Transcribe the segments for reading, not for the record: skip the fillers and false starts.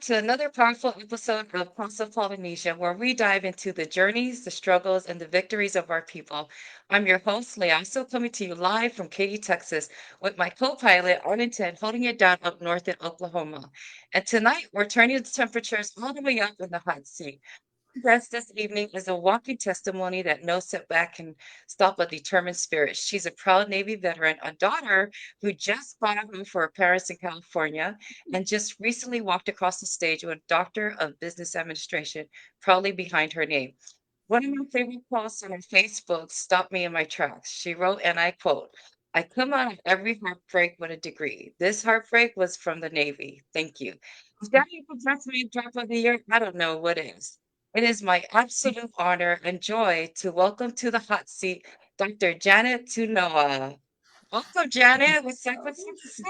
to another powerful episode of Pulse of Polynesia, where we dive into the journeys, the struggles, and the victories of our people. I'm your host, Leaso, coming to you live from Katy, Texas, with my co-pilot, Arlington, holding it down up north in Oklahoma. And tonight, we're turning the temperatures all the way up in the hot seat. Guest this evening is a walking testimony that no setback can stop a determined spirit. She's a proud Navy veteran, a daughter who just bought a home for her parents in California, and just recently walked across the stage with a Doctor of Business Administration proudly behind her name. One of my favorite posts on her Facebook stopped me in my tracks. She wrote, and I quote, I come out of every heartbreak with a degree. This heartbreak was from the Navy. Thank you. Is that your judgment drop of the year? I don't know what is. It is my absolute honor and joy to welcome to the hot seat Dr. Janet Tunoa. Welcome, Janet, with Second Success.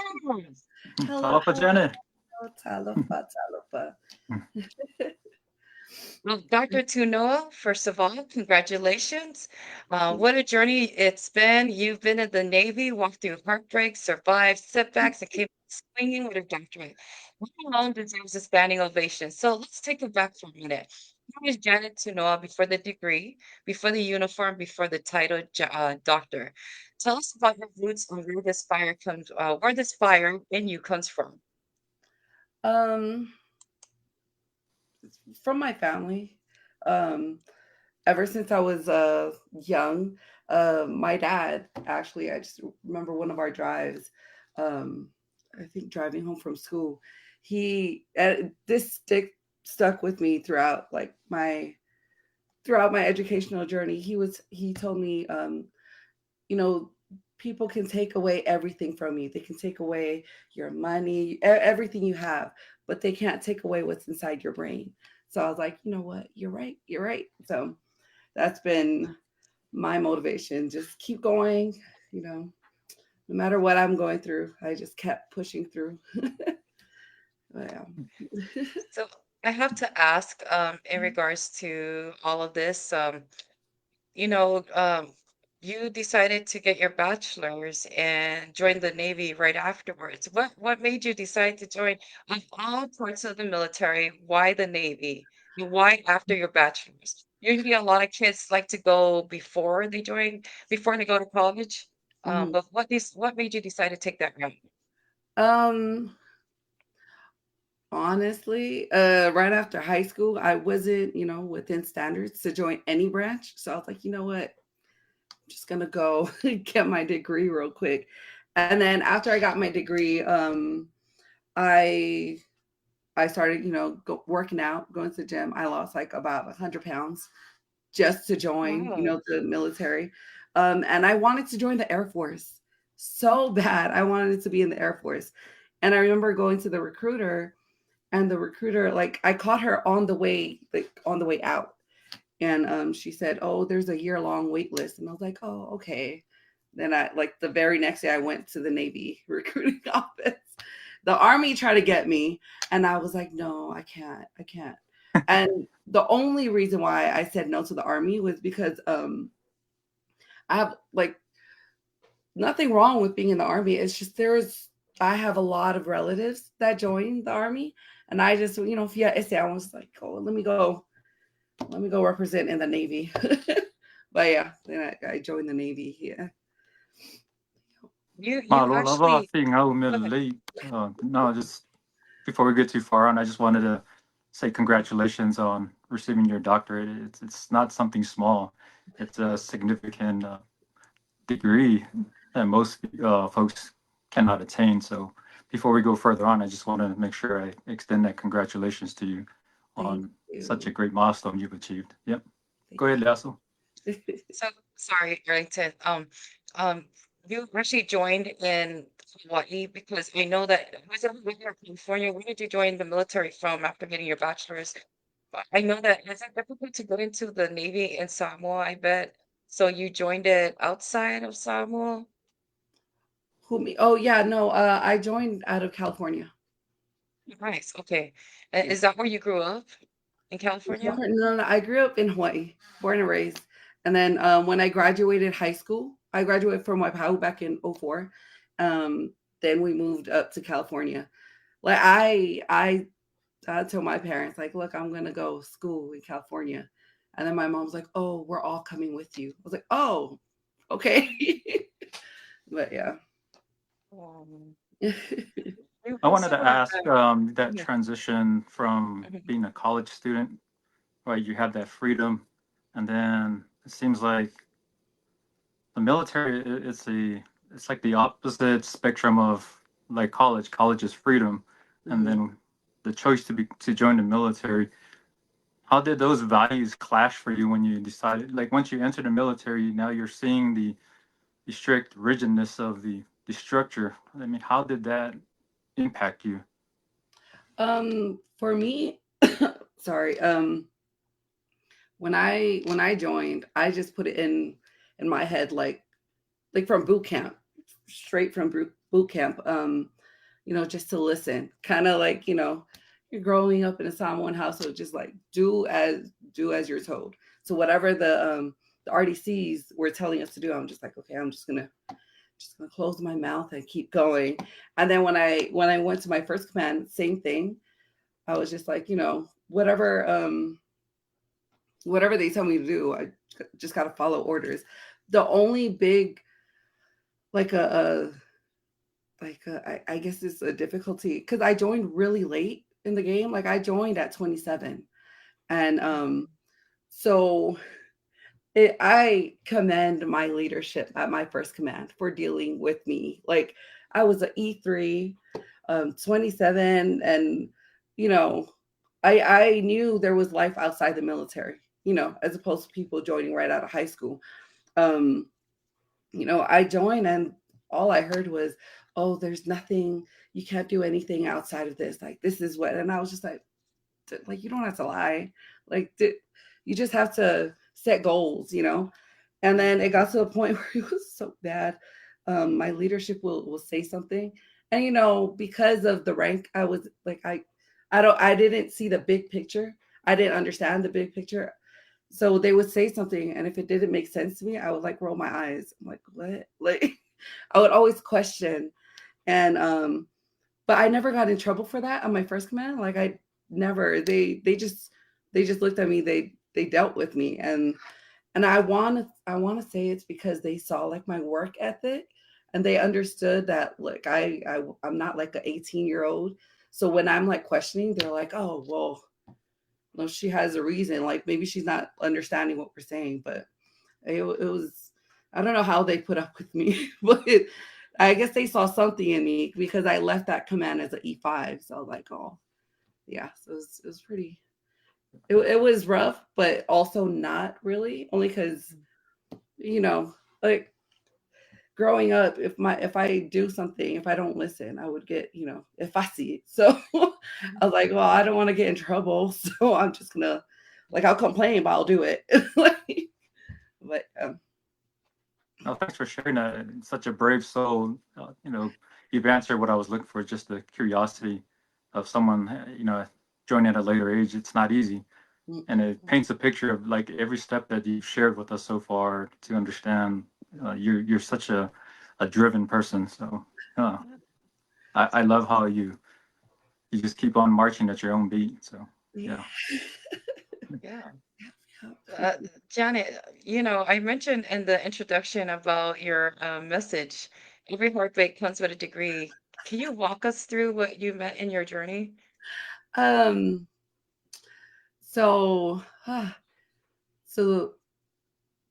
Hello, Talofa Janet. hello, Talofa, Talofa. Well, Dr. Tunoa, first of all, congratulations. What a journey it's been. You've been in the Navy, walked through heartbreaks, survived setbacks, and came swinging with a doctorate. That alone deserves a standing ovation. So let's take it back for a minute. Who is Janet Tunoa before the degree, before the uniform, before the title doctor? Tell us about your roots and where this fire in you comes from. Um, from my family, um, ever since I was young, my dad actually, I just remember one of our drives, um, I think driving home from school, this stuck with me throughout my educational journey. He told me, you know, people can take away everything from you. They can take away your money, everything you have, but they can't take away what's inside your brain. So I was like, you know what? You're right. You're right. So that's been my motivation. Just keep going, you know, no matter what I'm going through. I just kept pushing through. Yeah. So I have to ask, in regards to all of this, you know, you decided to get your bachelor's and join the Navy right afterwards. What made you decide to join of all parts of the military? Why the Navy? And why after your bachelor's? Usually, a lot of kids like to go before they go to college. Mhm. But what made you decide to take that route? Um, Honestly, right after high school, I wasn't, within standards to join any branch. So I was like, you know what? I'm just gonna go get my degree real quick. And then after I got my degree, I I started, working out, going to the gym. I lost like about 100 pounds just to join, Wow. the military. And I wanted to join the Air Force so bad. I wanted to be in the Air Force. And I remember going to the recruiter, and the recruiter, like, I caught her on the way out. And she said, "Oh, there's a year-long wait list." And I was like, "Oh, okay." Then the very next day, I went to the Navy recruiting office. The Army tried to get me, and I was like, "No, I can't. I can't." And the only reason why I said no to the Army was because I have like nothing wrong with being in the Army. It's just I have a lot of relatives that joined the Army, and I just, yeah, I was like, "Oh, let me go represent in the Navy." But yeah, then I joined the Navy. Yeah. You Malolava actually thing out go ahead. late. No, just before we get too far on, I just wanted to say congratulations on receiving your doctorate. It's not something small. It's a significant degree that most folks cannot attain. So before we go further on, I just want to make sure I extend that congratulations to you Thank on such a you. great milestone you've achieved. Yep. Thank Go ahead, Lasso. you. So sorry, Arlington. Um, you actually joined in Hawaii because I know that was it when you were in California? Where did you join the military from after getting your bachelor's? But I know that is it difficult to get into the Navy in Samoa, I bet. So you joined it outside of Samoa? Who me? Oh yeah, no. I joined out of California. Nice. Okay. Yeah. Is that where you grew up in In California? California? No, no, I grew up in Hawaii, born and raised. And then when I graduated high school, I graduated from Waipahu back in '04. Um, then we moved up to California. Like I I told my parents, like, look, I'm gonna go school in California. And then my mom was like, oh, we're all coming with you. I was like, oh, okay. But yeah. Um, Yeah. you I wanted also, to ask that mhm, transition from mhm, being a college student, right? You have that freedom, and then it seems like the military. It's like the opposite spectrum of like college. College is freedom, and Mhm. then the choice to join the military. How did those values clash for you when you decided? Like once you enter the military, now you're seeing the strict rigidness of the structure. I mean, how did that impact you? For me, sorry. When I joined, I just put it in my head like from boot camp, straight from boot camp. Just to listen, kind of like you're growing up in a Samoan household, just like do as you're told. So whatever the RDCs were telling us to do, I'm just like, okay, I'm just gonna close my mouth and keep going. And then when I went to my first command, same thing. I was just like, whatever they tell me to do, I just gotta follow orders. The only big like I guess it's a difficulty because I joined really late in the game. Like I joined at 27, and so I commend my leadership at my first command for dealing with me. Like I was an E3, 27, and you know, I knew there was life outside the military. As opposed to people joining right out of high school. Um, I joined and all I heard was, "Oh, there's nothing. You can't do anything outside of this. Like this is what." And I was just like you don't have to lie. Like you just have to set goals. And then it got to a point where it was so bad. My leadership will say something, and because of the rank, I was like I didn't see the big picture. I didn't understand the big picture. So they would say something, and if it didn't make sense to me, I would like roll my eyes. I'm like, what? Like I would always question. And but I never got in trouble for that on my first command. Like I never. They just looked at me. They dealt with me, and I want to say it's because they saw like my work ethic, and they understood that like I'm not like an 18-year-old. So when I'm like questioning, they're like, oh well, she has a reason. Like maybe she's not understanding what we're saying, but it was. I don't know how they put up with me, but I guess they saw something in me because I left that command as an E5. So I was like, oh yeah, so it was pretty. It was rough, but also not really. Only because you know, like growing up, if I do something, if I don't listen, I would get if I see it. So I was like, well, I don't want to get in trouble, so I'm just gonna like I'll complain, but I'll do it. Like, but Oh, thanks for sharing that. It's such a brave soul. You've answered what I was looking for, just the curiosity of someone, joining at a later age. It's not easy. And it paints a picture of like every step that you've shared with us so far to understand you're such a driven person. So uh, I love how you just keep on marching at your own beat. So yeah. yeah. yeah. Uh, Janet, I mentioned in the introduction about your message. Every heartbreak comes with a degree. Can you walk us through what you met in your journey? Um. So, so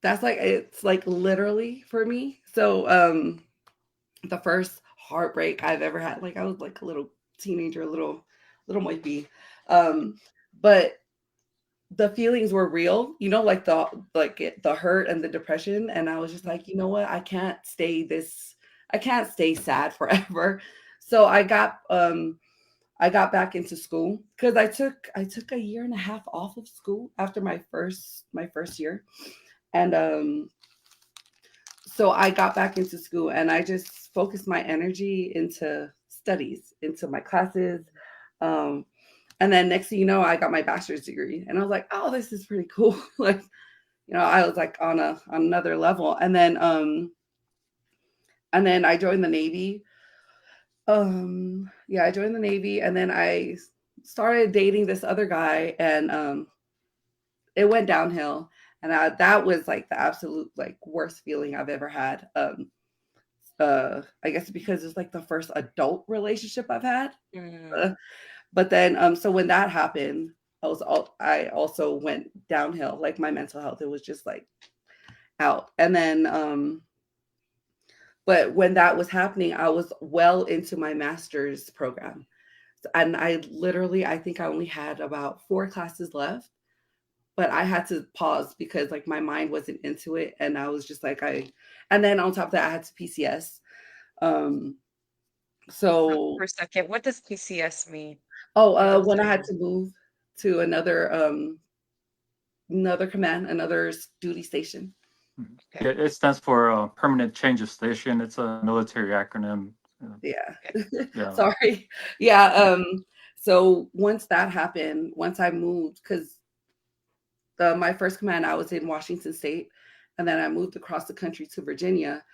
that's like it's like literally for me. So, the first heartbreak I've ever had, like I was like a little teenager, little might be, but the feelings were real. Like the hurt and the depression, and I was just like, you know what, I can't stay sad forever. So I got back into school because I took a year and a half off of school after my first year, and so I got back into school and I just focused my energy into studies, into my classes. Um, and then next thing you know, I got my bachelor's degree, and I was like, oh, this is pretty cool. Like, I was like on another level. And then I joined the Navy. Yeah, I joined the Navy, and then I started dating this other guy, and it went downhill. And that was like the absolute like worst feeling I've ever had. I guess because it's like the first adult relationship I've had. Mm. Uh, but then so when that happened, I also went downhill. Like my mental health, it was just like out. And then but when that was happening, I was well into my master's program. And I think I only had about 4 classes left, but I had to pause because like my mind wasn't into it. And I was just like, and then on top of that, I had to PCS. Um, so, For a second, what does PCS mean? oh, For those when I that had don't. to move to another command, another duty station. Mhm. Okay. Yeah, it stands for Permanent Change of Station. It's a military acronym. Yeah. Okay. Yeah. Sorry. Yeah. So once that happened, once I moved, because my first command, I was in Washington State, and then I moved across the country to Virginia.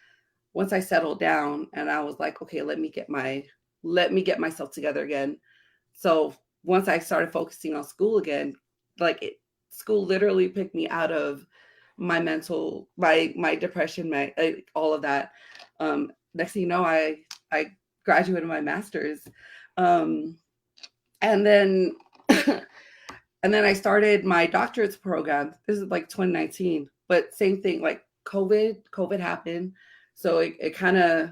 Once I settled down, and I was like, okay, let me get myself together again. So once I started focusing on school again, like school literally picked me out of my depression, my all of that. Next thing you know, I graduated my master's, um, and then and then I started my doctorate program. This is like 2019, but same thing. Like COVID happened, so it kind of,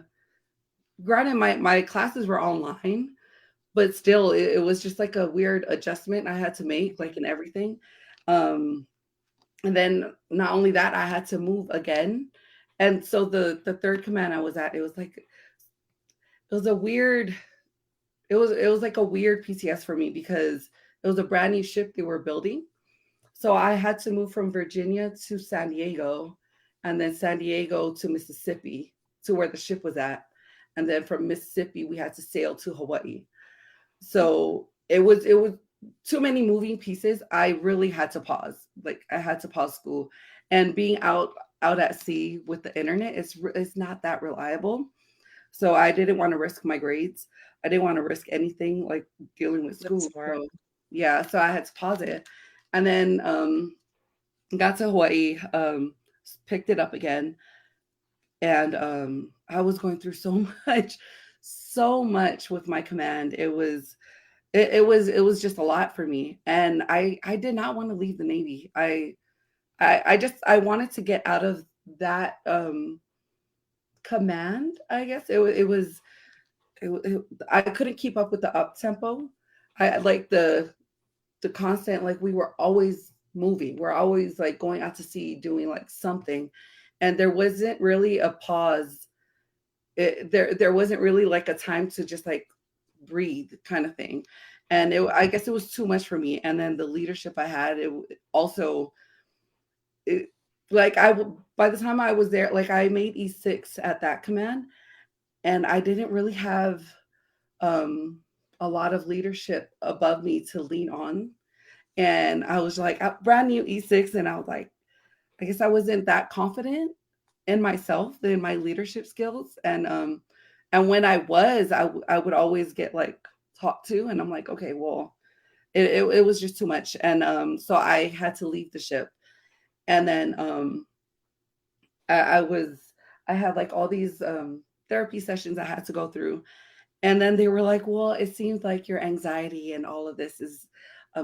granted my classes were online, but still it was just like a weird adjustment I had to make, like in everything. Um, and then not only that, I had to move again. And so the third command I was at, it was a weird it was like a weird PTS for me because it was a brand new ship they were building. So I had to move from Virginia to San Diego, and then San Diego to Mississippi, to where the ship was at. And then from Mississippi we had to sail to Hawaii. So it was too many moving pieces. I really had to pause. Like I had to pause school, and being out at sea with the internet, it's not that reliable. So I didn't want to risk my grades. I didn't want to risk anything like dealing with That's school. smart. So yeah, so I had to pause it, and then got to Hawaii, picked it up again, and I was going through so much, so much with my command. It was just a lot for me, and I did not want to leave the Navy. I wanted to get out of that command. I guess I couldn't keep up with the up tempo. I like the constant, like we were always moving. We're always like going out to sea, doing like something, and there wasn't really a pause. There wasn't really like a time to just like breathe, kind of thing. And I guess it was too much for me. And then the leadership I had, it also it, like by the time I was there, like I made E6 at that command, and I didn't really have um a lot of leadership above me to lean on. And I was like brand new E6, and I was like, I guess I wasn't that confident in myself, in my leadership skills. And when I was, I would always get like talked to, and I'm like, okay, well, it was just too much. And so I had to leave the ship. And then I was I had like all these therapy sessions I had to go through. And then they were like, well, it seems like your anxiety and all of this is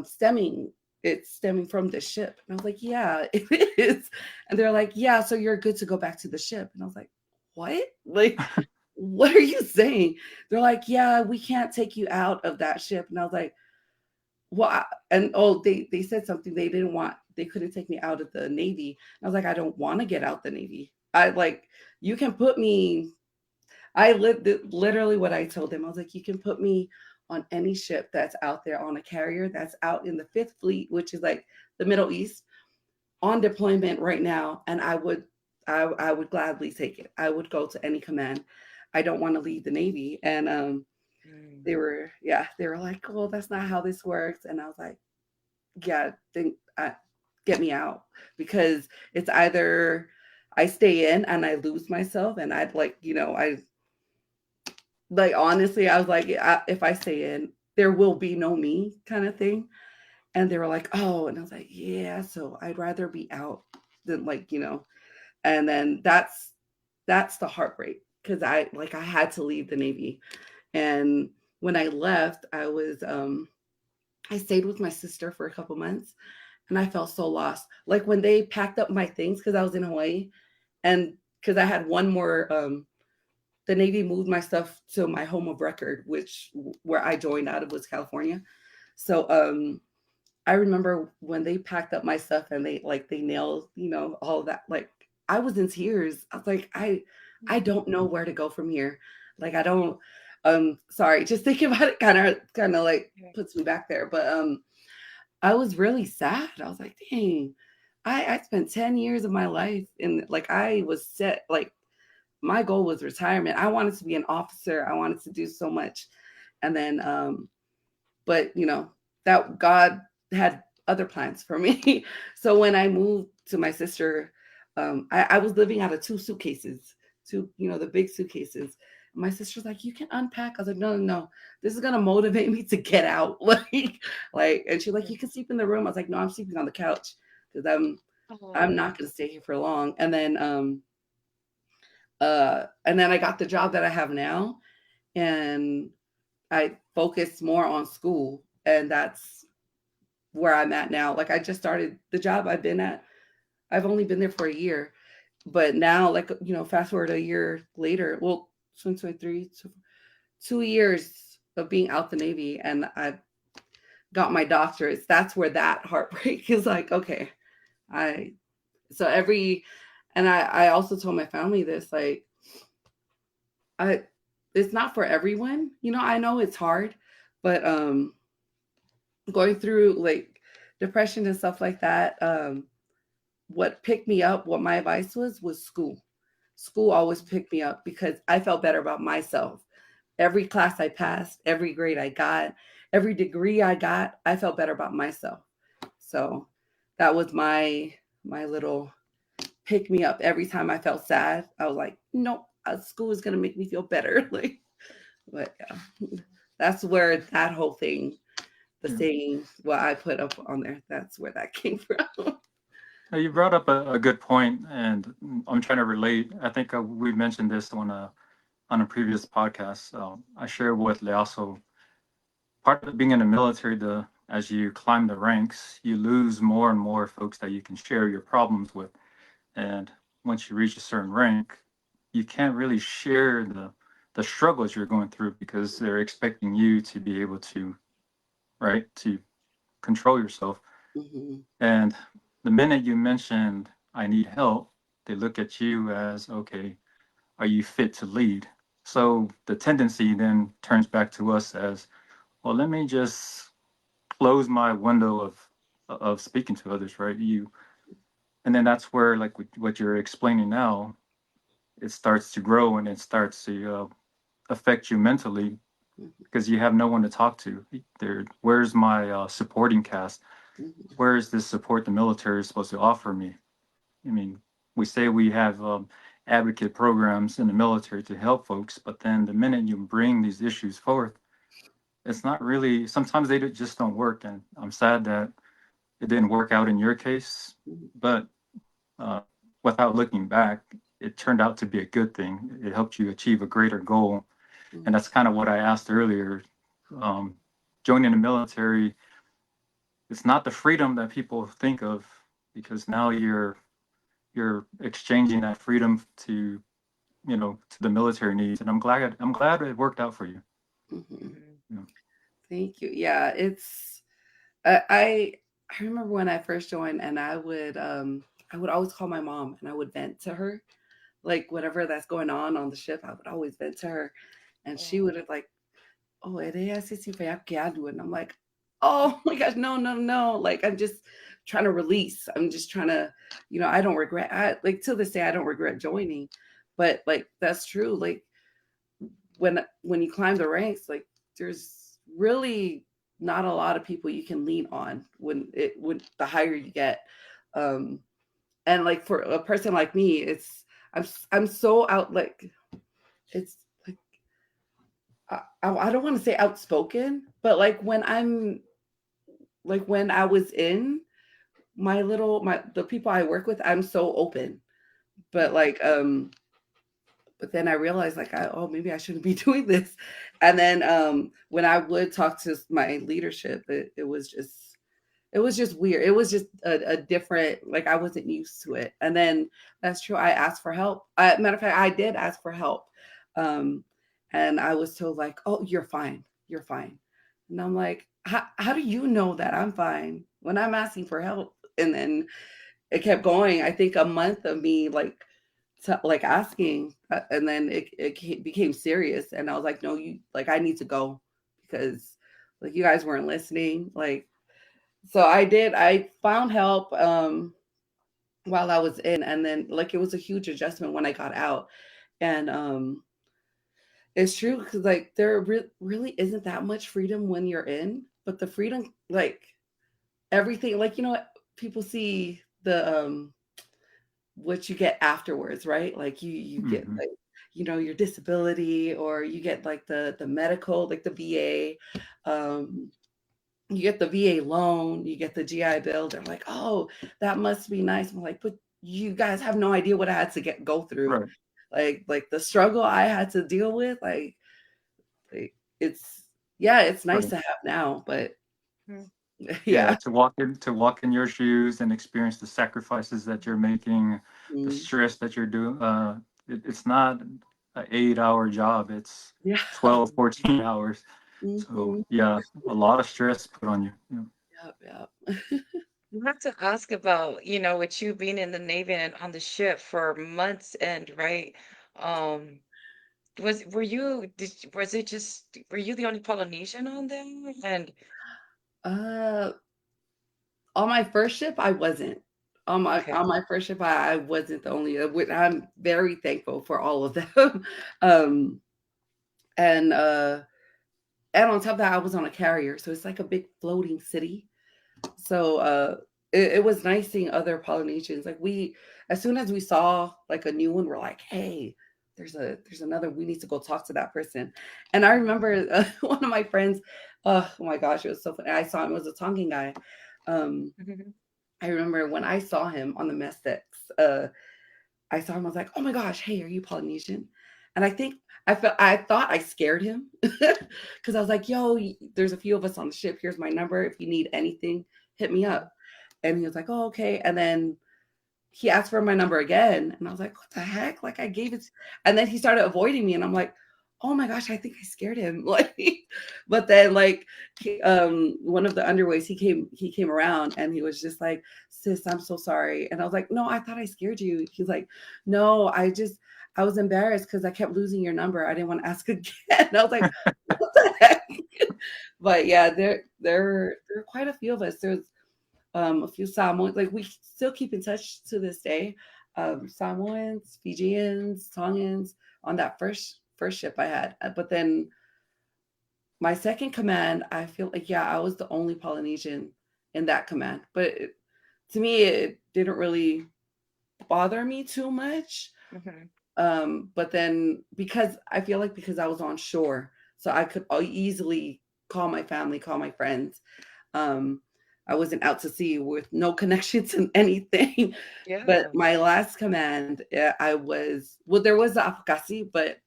stemming it's stemming from the ship. And I was like, yeah, it is. And they're like, yeah, so you're good to go back to the ship. And I was like, what? Like, what are you saying? They're like, yeah, we can't take you out of that ship. And I was like, well, and oh, they said something, they couldn't take me out of the Navy. And I was like, I don't want to get out the Navy. I like, you can put me, I lived literally what I told them. I was like, you can put me on any ship that's out there, on a carrier that's out in the Fifth Fleet, which is like the Middle East, on deployment right now, and I would gladly take it. I would go to any command. I don't want to leave the Navy. And Mm. they were like, well, that's not how this works. And I was like, yeah, then get me out, because it's either I stay in and I lose myself, and I'd like, I like, honestly, I was like, if I stay in, there will be no me kind of thing. And they were like, oh, and I was like, yeah, so I'd rather be out than like, and then that's the heartbreak because I had to leave the Navy. And when I left, I stayed with my sister for a couple months and I felt so lost. Like when they packed up my things because I was in Hawaii and because I had one more the Navy moved my stuff to my home of record, which where I joined out of was California. So I remember when they packed up my stuff and they nailed, all of that. Like I was in tears. I was like, I don't know where to go from here. Like I don't sorry, just thinking about it kind of like Yeah. puts me back there. But I was really sad. I was like, dang, I spent 10 years of my life and like I was set, like my goal was retirement. I wanted to be an officer. I wanted to do so much. And then but that God had other plans for me. So when I moved to my sister, I was living out of two suitcases, the big suitcases. My sister's like, you can unpack. I was like, no, no, no. This is gonna motivate me to get out. And she's like, you can sleep in the room. I was like, no, I'm sleeping on the couch because I'm Oh, not gonna stay here for long. And then I got the job that I have now, and I focused more on school, and that's where I'm at now. Like I just started the job I've been at. I've only been there for a year, but now, like fast forward a year later, well, 2023, 2 years of being out the Navy, and I've got my doctorate. That's where that heartbreak is like, okay, I so every, and I also told my family this, like, I it's not for everyone. I know it's hard, but going through like depression and stuff like that, what picked me up, what my advice was school. School always picked me up because I felt better about myself. Every class I passed, every grade I got, every degree I got, I felt better about myself. So that was my little pick me up every time I felt sad. I was like, nope, school is gonna make me feel better. Like, but yeah, that's where that whole thing, the Yeah. saying, what I put up on there, that's where that came from. Now, you brought up a good point, and I'm trying to relate. I think we mentioned this on a previous podcast. I shared with Leaso part of being in the military. As you climb the ranks, you lose more and more folks that you can share your problems with, and once you reach a certain rank, you can't really share the struggles you're going through because they're expecting you to be able to, right, to control yourself. Hmm. And the minute you mentioned, I need help, they look at you as, okay, are you fit to lead? So the tendency then turns back to us as, well, let me just close my window of speaking to others, right? And then that's where, like what you're explaining now, it starts to grow and it starts to affect you mentally because you have no one to talk to. Where's my supporting cast? Hmm. Where is this support the military is supposed to offer me? I mean, we say we have advocate programs in the military to help folks, but then the minute you bring these issues forth, it's not really, sometimes just don't work. And I'm sad that it didn't work out in your case, but uh, without looking back, it turned out to be a good thing. It helped you achieve a greater goal. And that's kind of what I asked earlier. Um, Joining the military, it's not the freedom that people think of because now you're exchanging that freedom to the military needs, and I'm glad it worked out for you. Hmm. mhm. You know. Thank you. Yeah, it's I remember when I first joined, and I would always call my mom and I would vent to her, like whatever that's going on the ship. I would always vent to her, and she would Oh, have like, oh, and I'm like, oh my gosh, no, no, no. Like I'm just trying to release. I'm just trying to, I don't regret. Like till this day, I don't regret joining, but like that's true. Like when you climb the ranks, like there's really not a lot of people you can lean on when the higher you get. Um, and like for a person like me, I'm so out, like it's like I don't want to say outspoken, but like when I was in my the people I work with, I'm so open. But like but then I realized like oh, maybe I shouldn't be doing this. And then when I would talk to my leadership, it was just weird. It was just a different, like I wasn't used to it. And then that's true. I asked for help. Matter of fact, I did ask for help. Um, and I was told like, oh, you're fine. You're fine. And I'm like, how do you know that I'm fine when I'm asking for help? And then it kept going. I think a month of me like asking, and then became serious. And I was like, no, I need to go because like you guys weren't listening. Like, so I found help while I was in, and then like it was a huge adjustment when I got out. And it's true because like there really isn't that much freedom when you're in, but the freedom, like everything, like people see the what you get afterwards, right? Like you get Hmm. like your disability, or you get like the medical, like the VA. um you get the VA loan, you get the GI Bill. They're like, oh, that must be nice. I'm like, but you guys have no idea what I had to go through. Right. Like the struggle I had to deal with. Like it's yeah, it's nice Right. to have now, but Mhm. Yeah, yeah. to walk in your shoes and experience the sacrifices that you're making, the Mm, stress that you're doing. It's not an 8 hour job. It's yeah. 12, 14 hours. So Hmm. yeah, a lot of stress put on you. Yeah. Yep, yep. You have to ask about, with you being in the Navy and on the ship for months and right? Um, was it just, were you the only Polynesian on there? And uh on my first ship, I wasn't. okay. On my first ship, I wasn't the only. I'm very thankful for all of them. um, and and on top of that, I was on a carrier, so it's like a big floating city. So it was nice seeing other Polynesians. Like as soon as we saw like a new one, we're like, hey, there's another. We need to go talk to that person. And I remember one of my friends. Oh my gosh, it was so funny. I saw him. It was a Tongan guy. Um, Mhm. I remember when I saw him on the mess decks, I saw him, I was like, oh my gosh, hey, are you Polynesian? And I think I thought I scared him because I was like, yo, there's a few of us on the ship. Here's my number. If you need anything, hit me up. And he was like, oh, okay. And then he asked for my number again. And I was like, what the heck? Like I gave it. And then he started avoiding me. And I'm like, oh my gosh, I think I scared him. Like, but then like one of the underways, he came around and he was just like, sis, I'm so sorry. And I was like, no, I thought I scared you. He's like, no, I was embarrassed because I kept losing your number. I didn't want to ask again. And I was like, what the heck? But yeah, there are quite a few of us. There's a few Samoans, like we still keep in touch to this day. Samoans, Fijians, Tongans on that first ship I had. But then my second command, I feel like yeah, I was the only Polynesian in that command. But to me, it didn't really bother me too much. Mhm. But then because I feel like because I was on shore, so I could easily call my family, call my friends. Um, I wasn't out to sea with no connections and anything. But Yeah. my last command, I was well. There was the Afakasi, but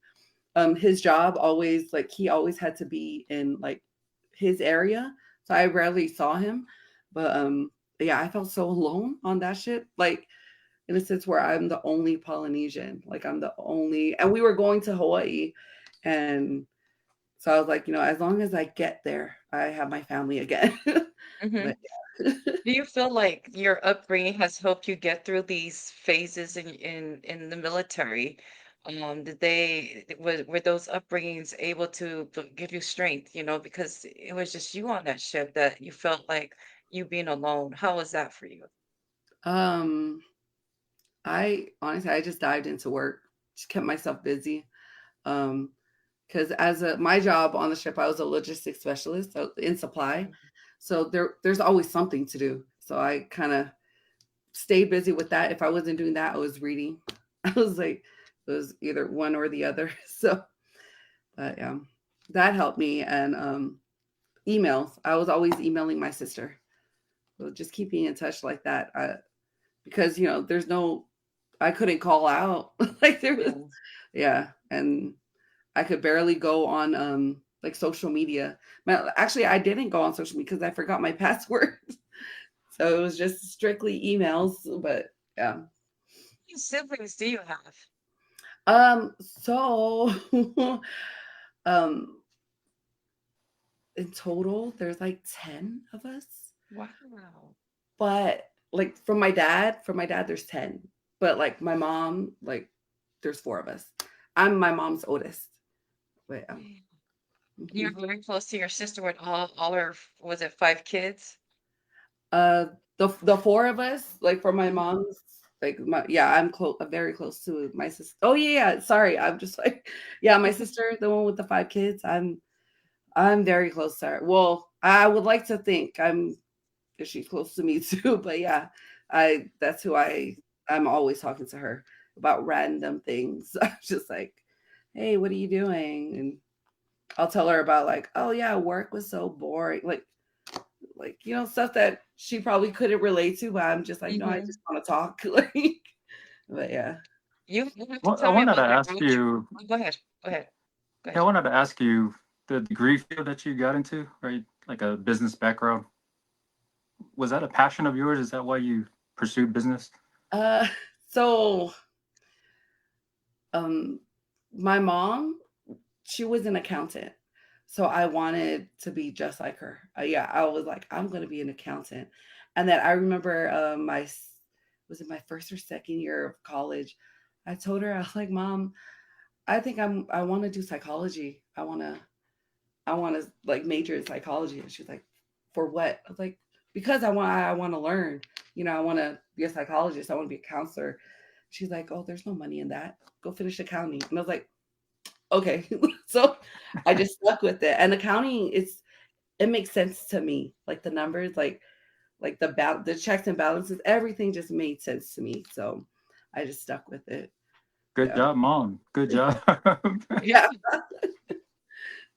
his job always like he always had to be in like his area, so I rarely saw him. But yeah, I felt so alone on that ship. Like in a sense where I'm the only Polynesian, like I'm the only, and we were going to Hawaii, and so I was like, as long as I get there, I have my family again. Mhm. But yeah. Do you feel like your upbringing has helped you get through these phases in the military? Were those upbringings able to give you strength, because it was just you on that ship that you felt like you being alone. How was that for you? um, I honestly, I just dived into work, just kept myself busy. Um, because my job on the ship, I was a logistics specialist so in supply, so there's always something to do. So I kind of stayed busy with that. If I wasn't doing that, I was reading. I was like, it was either one or the other. So, but yeah. that helped me. And emails. I was always emailing my sister. So just keeping in touch like that. Because there's no, I couldn't call out. Like there was, Yeah. yeah. And I could barely go on like social media. Actually, I didn't go on social media because I forgot my password. So it was just strictly emails. But yeah. How many siblings do you have? So um in total there's like 10 of us. Wow. But like from my dad there's 10. But like my mom, like there's 4 of us. I'm my mom's oldest. But Yeah. You're mhm. very close to your sister with all her, was it 5 kids? uh the 4 of us, like for my Mhm. mom's, like I'm close, very close to my sister. Oh yeah, sorry, I'm just like, yeah, my sister, the one with the 5 kids. I'm very close to her. Well, I would like to think I'm, because she's close to me too. But yeah, I that's who I'm always talking to her about random things. I'm just like, hey, what are you doing? And I'll tell her about like, oh yeah, work was so boring. Like stuff that she probably couldn't relate to, but I'm just like, no, I Mhm. just want to talk. Like, but yeah. You have to Well, I tell me wanted to about your ask road trip. you. Oh, go ahead. Go ahead. Go Yeah, I ahead. wanted to ask you the degree field that you got into, right? Like a business background. Was that a passion of yours? Is that why you pursued business? Uh, so um, my mom, she was an accountant. So I wanted to be just like her. Yeah, I was like, I'm going to be an accountant. And then I remember was it my first or second year of college? I told her, I was like, Mom, I want to do psychology. I want to like major in psychology. And she's like, for what? I was like, because I want to learn. I want to be a psychologist. I want to be a counselor. She's like, oh, there's no money in that. Go finish accounting. And I was like, okay. So I just stuck with it. And accounting, it makes sense to me. Like the numbers, like the checks and balances, everything just made sense to me. So I just stuck with it. Good Yeah. job, mom. Good job. Yeah.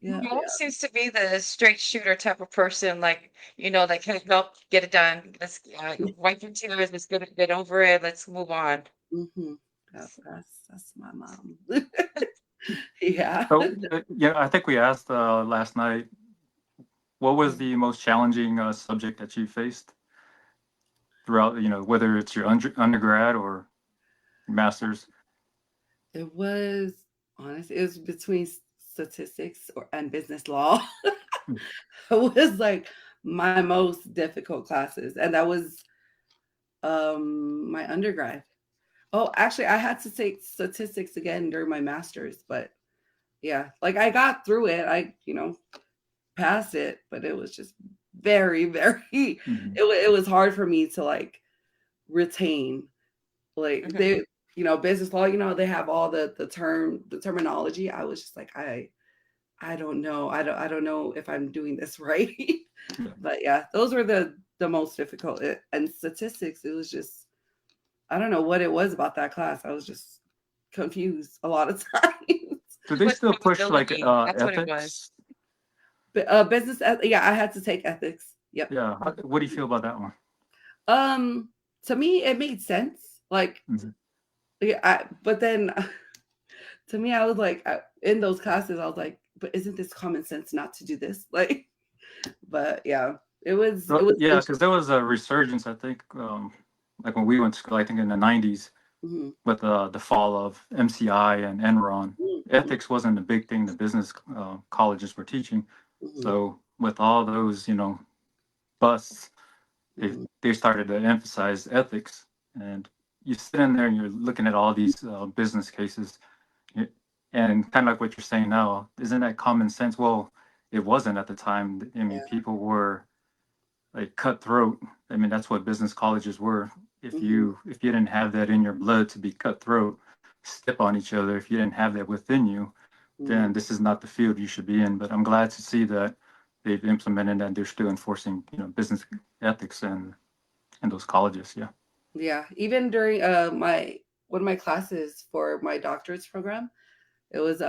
My Yeah. mom Yeah. seems to be the straight shooter type of person, like, like, hey, nope, get it done. Let's wipe your tears. Let's get over it. Let's move on. Hmm. Yep, that's my mom. Yeah. So, yeah, I think we asked last night, what was Mm. the most challenging subject that you faced throughout, whether it's your undergrad or master's? It was honestly, it was between statistics and business law. Hmm. It was like my most difficult classes, and that was my undergrad. Oh, actually, I had to take statistics again during my master's, but yeah, like I got through it. I passed it, but it was just very, very. Mhm. It was hard for me to like retain. Like Mhm. business law. They have all the terminology. I was just like, I don't know. I don't know if I'm doing this right. Yeah. But yeah, those were the most difficult. And statistics, it was just, I don't know what it was about that class. I was just confused a lot of times. Do It they was still push like probability. That's what it was. ethics? But yeah, I had to take ethics. Yep. Yeah. What do you feel about that one? Um, to me, it made sense. Like, Mhm. yeah, but then to me, I was like, in those classes, I was like, but isn't this common sense not to do this? Like, but yeah, it Well, was yeah, interesting. because there was a resurgence, I think, like when we went to school, I think in the 90s, Mm-hmm. with the fall of MCI and Enron. Mm-hmm. Ethics wasn't a big thing the business colleges were teaching. Mm-hmm. So with all those, busts, Mm-hmm. they started to emphasize ethics. And you sit in there and you're looking at all these business cases, y- and kind of like what you're saying now, isn't that common sense? Well, it wasn't at the time. I mean, Yeah. people were like cutthroat. I mean, that's what business colleges were. If Mm-hmm. you didn't have that in your blood to be cutthroat, step on each other, if you didn't have that within you, Mm-hmm. then this is not the field you should be in. But I'm glad to see that they've implemented and they're still enforcing, business ethics in those colleges. Yeah. Yeah. Even during my one of my classes for my doctorate's program, it was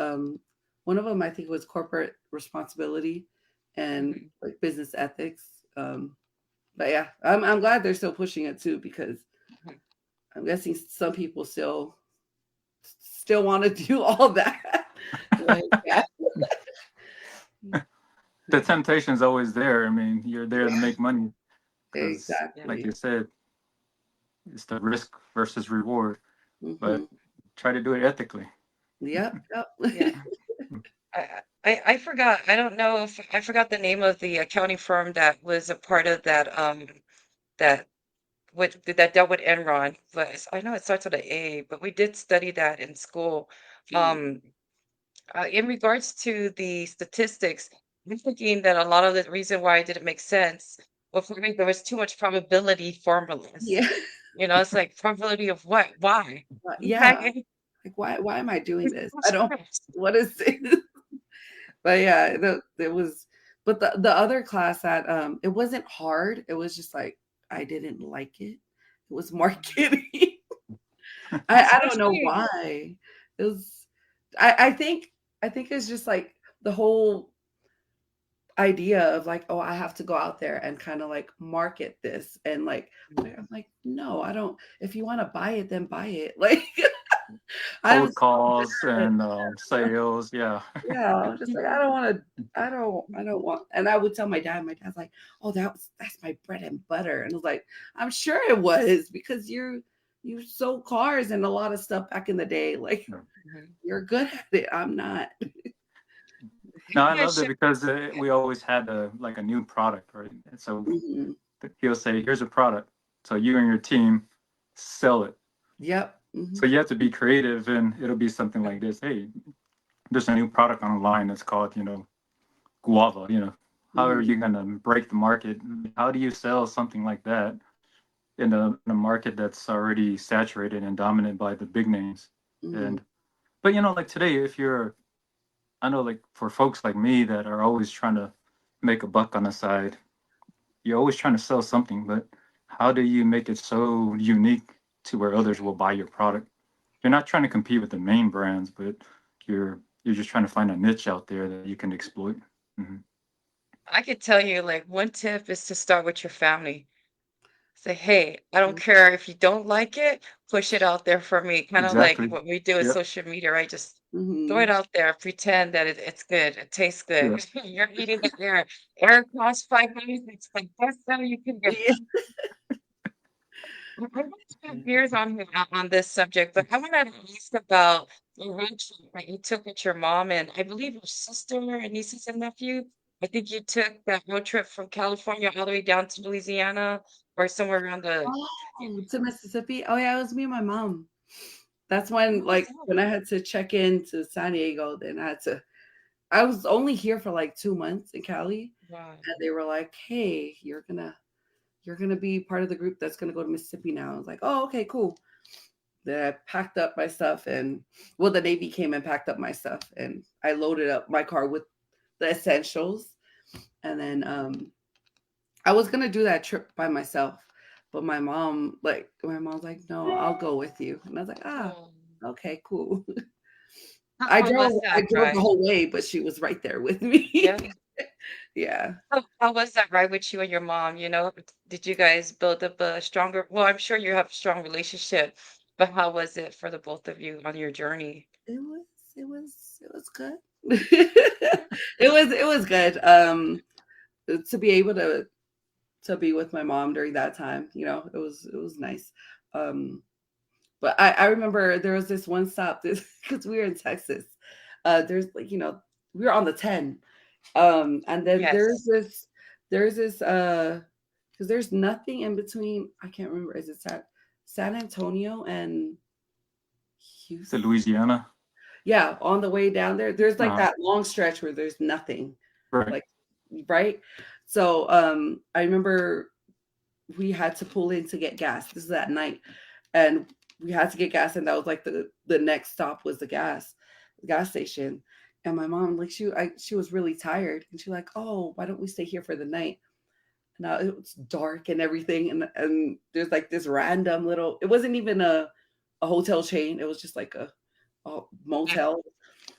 One of them I think was corporate responsibility and Mhm. like business ethics. But yeah, I'm glad they're still pushing it too, because Mhm. I'm guessing some people still want to do all that. Like, yeah, The temptation is always there. I mean, you're there to make money because, Yeah. like exactly. you said, it's the risk versus reward. But Hmm. try to do it ethically. Yep, Yeah. yep. I forgot. I don't know if I forgot the name of the accounting firm that was a part of that that that dealt with Enron, but I know it starts with an A, but we did study that in school. Mm. Um, in regards to the statistics, I'm thinking that a lot of the reason why it didn't make sense, well, for me, there was too much probability formulas. Yeah, You know, it's like probability of what? Why? yeah. Okay. Like, why am I doing this? I don't. What is this? But yeah, it was. But the other class that it wasn't hard. It was just like I didn't like it. It was marketing. That's I so don't know sweet. why. It was. I think it's just like the whole idea of like, oh, I have to go out there and kind of like market this and like, I'm like, no, I don't. If you want to buy it, then buy it. Like, I'm Cold calls and sales. Yeah. yeah, I'm just like, I don't want to. I don't want. And I would tell my dad. My dad's like, oh, that's my bread and butter. And I was like, I'm sure it was, because you sold cars and a lot of stuff back in the day. Like, Mhm. you're good at it. I'm not. No, I Yeah, loved it sure. because we always had like a new product, right? And so Mhm. he'll say, "Here's a product." So you and your team sell it. Yep. So you have to be creative, and it'll be something like this. Hey, there's a new product online that's called, guava. How are Mhm. you gonna break the market? How do you sell something like that in a market that's already saturated and dominated by the big names? Mhm. And but like today, if you're I know, like, for folks like me that are always trying to make a buck on the side, you're always trying to sell something, but how do you make it so unique to where others will buy your product? You're not trying to compete with the main brands, but you're just trying to find a niche out there that you can exploit. Hmm. I could tell you, like, one tip is to start with your family. Say, hey, I don't Mhm. care if you don't like it, push it out there for me. Kind of like Exactly. what we do with Yep. social media, right? Just throw it Mhm. out there, pretend that it's good, it tastes Yeah. good. You're eating the air. Air costs $5. It's the best deal you can get. Yeah. I want to spend years on this subject, but I want to ask about the road trip that you took with your mom and I believe your sister and nieces and nephew. I think you took that road trip from California all the way down to Louisiana or somewhere around the. Oh, to Mississippi. Oh yeah, it was me and my mom. That's How when, was like, that? when I had to check in to San Diego, then I was only here for like 2 months in Cali, Wow. and they were like, "Hey, you're gonna be part of the group that's gonna go to Mississippi now." I was like, "Oh, okay, cool." Then I packed up my stuff, and well, the Navy came and packed up my stuff, and I loaded up my car with the essentials, and then I was gonna do that trip by myself, but my mom's like, "No, I'll go with you," and I was like, "Ah, Oh, okay, cool." I how drove was I that drove the ride? whole way, but she was right there with me. Yeah. Yeah. How was that ride with you and your mom? You know, did you guys build up a stronger, well, I'm sure you have a strong relationship, but how was it for the both of you on your journey? It was good. It was good. To be able to be with my mom during that time, it was nice. Um, but I remember there was this one stop this because we were in Texas. There's like, we were on the 10. And then there's Yes. this there's this because there's nothing in between. I can't remember. Is it San Antonio and To Houston? Louisiana. Yeah, on the way down there, there's like Uh, that long stretch where there's nothing, right. like, right? So, I remember we had to pull in to get gas. This is at night, and we had to get gas, and that was like the next stop was the gas station. And my mom, like, she was really tired, and she like, oh, why don't we stay here for the night? Now it's dark and everything, and there's like this random little. It wasn't even a hotel chain. It was just like a Yeah. motel.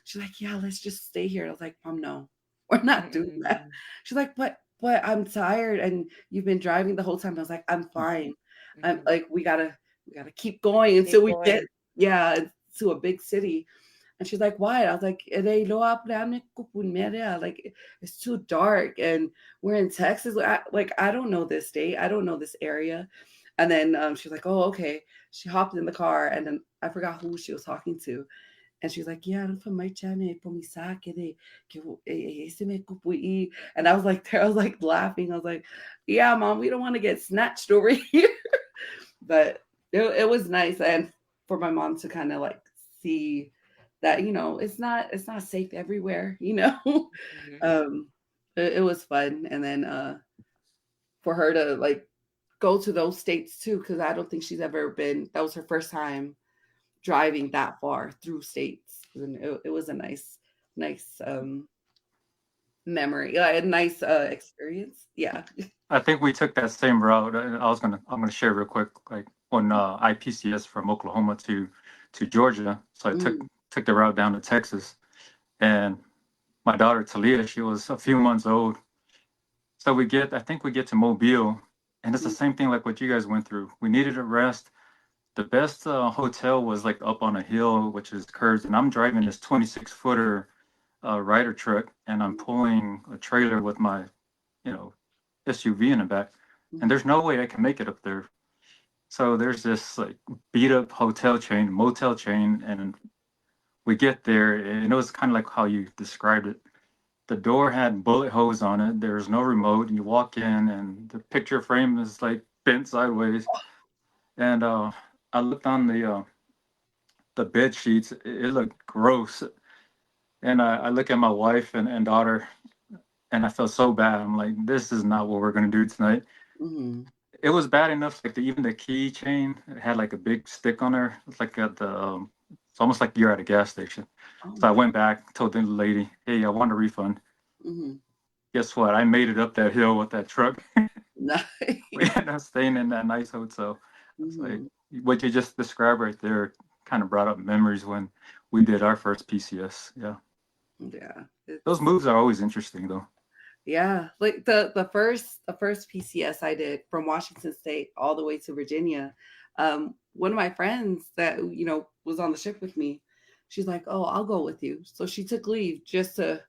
She's like, yeah, let's just stay here. I was like, Mom, no, we're not doing that. Mm-mm. She's like, but I'm tired and you've been driving the whole time. I was like, I'm fine. I'm Mhm. like, we gotta keep going until Keep we get, going. yeah, to a big city. And she's like, why? I was like, "Ere loa plame kupun mere." Like it's too dark and we're in Texas. Like I don't know this state. I don't know this area. And then she's like, oh, okay. She hopped in the car and then I forgot who she was talking to. And she's like, yeah, I'm from my channel, and I was like, there, I was like laughing. I was like, yeah, Mom, we don't want to get snatched over here. But it was nice. And for my mom to kind of like see that, it's not safe everywhere. Mhm. um, it was fun. And then for her to like go to those states too, because I don't think she's ever been, that was her first time driving that far through states. And it was a nice memory, a nice experience. Yeah. I think we took that same route. I'm gonna share real quick, like on IPCS from Oklahoma to Georgia. So I took Mm, took the route down to Texas, and my daughter Talia, she was a few months old. So I think we get to Mobile, and it's the mm, same thing like what you guys went through. We needed a rest. The best hotel was like up on a hill, which is curves, and I'm driving this 26-footer Ryder truck, and I'm pulling a trailer with my, you know, SUV in the back, and mm, there's no way I can make it up there. So there's this like beat up hotel chain, motel chain, and we get there, and it was kind of like how you described it. The door had bullet holes on it. There's no remote. You walk in, and the picture frame is like bent sideways. And I looked on the bed sheets. It looked gross. And I look at my wife and daughter, and I felt so bad. I'm like, this is not what we're gonna do tonight. mm. It was bad enough, like even the keychain had like a big stick on there. It's like at the, it's almost like you're at a gas station. Oh So I my. went back, told the lady, hey, I want a refund. Mm. Guess what? I made it up that hill with that truck. We Nice. ended up staying in that nice hotel. It's like Mhm. what you just described right there kind of brought up memories when we did our first PCS. Yeah. Yeah. Those It's moves are always interesting though. Yeah, like the first PCS I did from Washington State all the way to Virginia. One of my friends that was on the ship with me, she's like, "Oh, I'll go with you." So she took leave just to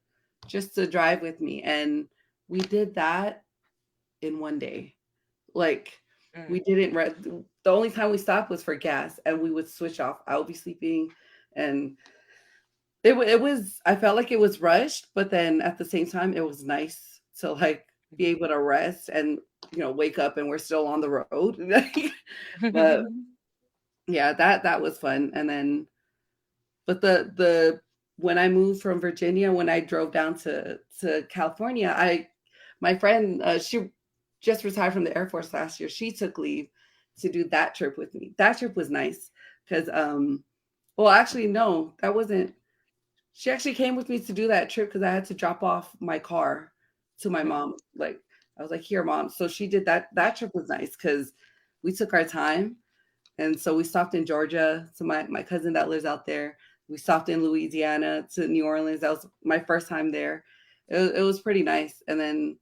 drive with me, and we did that in one day. Like we Mm. didn't. The only time we stopped was for gas, and we would switch off. I would be sleeping, and it was, I felt like it was rushed, but then at the same time, it was nice to like be able to rest and wake up and we're still on the road. But yeah, that was fun. And then, but the when I moved from Virginia, when I drove down to California, my friend, she just retired from the Air Force last year. She took leave to do that trip with me. That trip was nice because well, actually no, that wasn't, she actually came with me to do that trip because I had to drop off my car to my Mhm. mom. Like I was like, "Here, Mom." So she did that. That trip was nice because we took our time, and so we stopped in Georgia to my cousin that lives out there. We stopped in Louisiana to New Orleans. That was my first time there. It was pretty nice. And then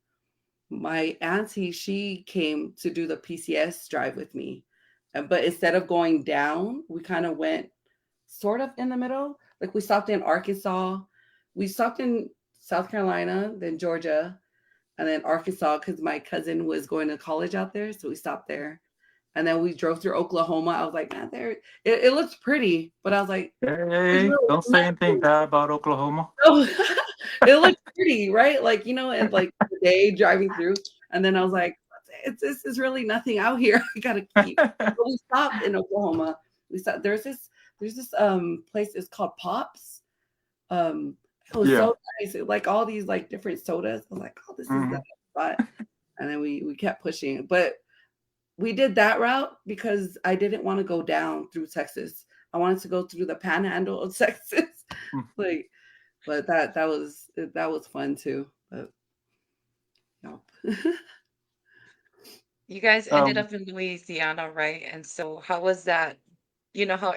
my auntie, she came to do the PCS drive with me, but instead of going down, we kind of went sort of in the middle. Like we stopped in Arkansas, we stopped in South Carolina, then Georgia, and then Arkansas because my cousin was going to college out there, so we stopped there. And then we drove through Oklahoma. I was like, man, it looks pretty, but I was like, there's Hey, really don't say anything nothing. bad about Oklahoma. Oh, it looks pretty, right? Like and like the day driving through, and then I was like, this is really nothing out here. I gotta keep. But we stopped in Oklahoma. We stopped. There's this place. It's called Pops. It was Yeah. so nice. Like all these like different sodas. I was like, oh, this is the Hmm. spot. And then we kept pushing, but we did that route because I didn't want to go down through Texas. I wanted to go through the panhandle of Texas. Like, but that was fun too. But no. You guys ended Um, up in Louisiana, right? And so how was that? You know how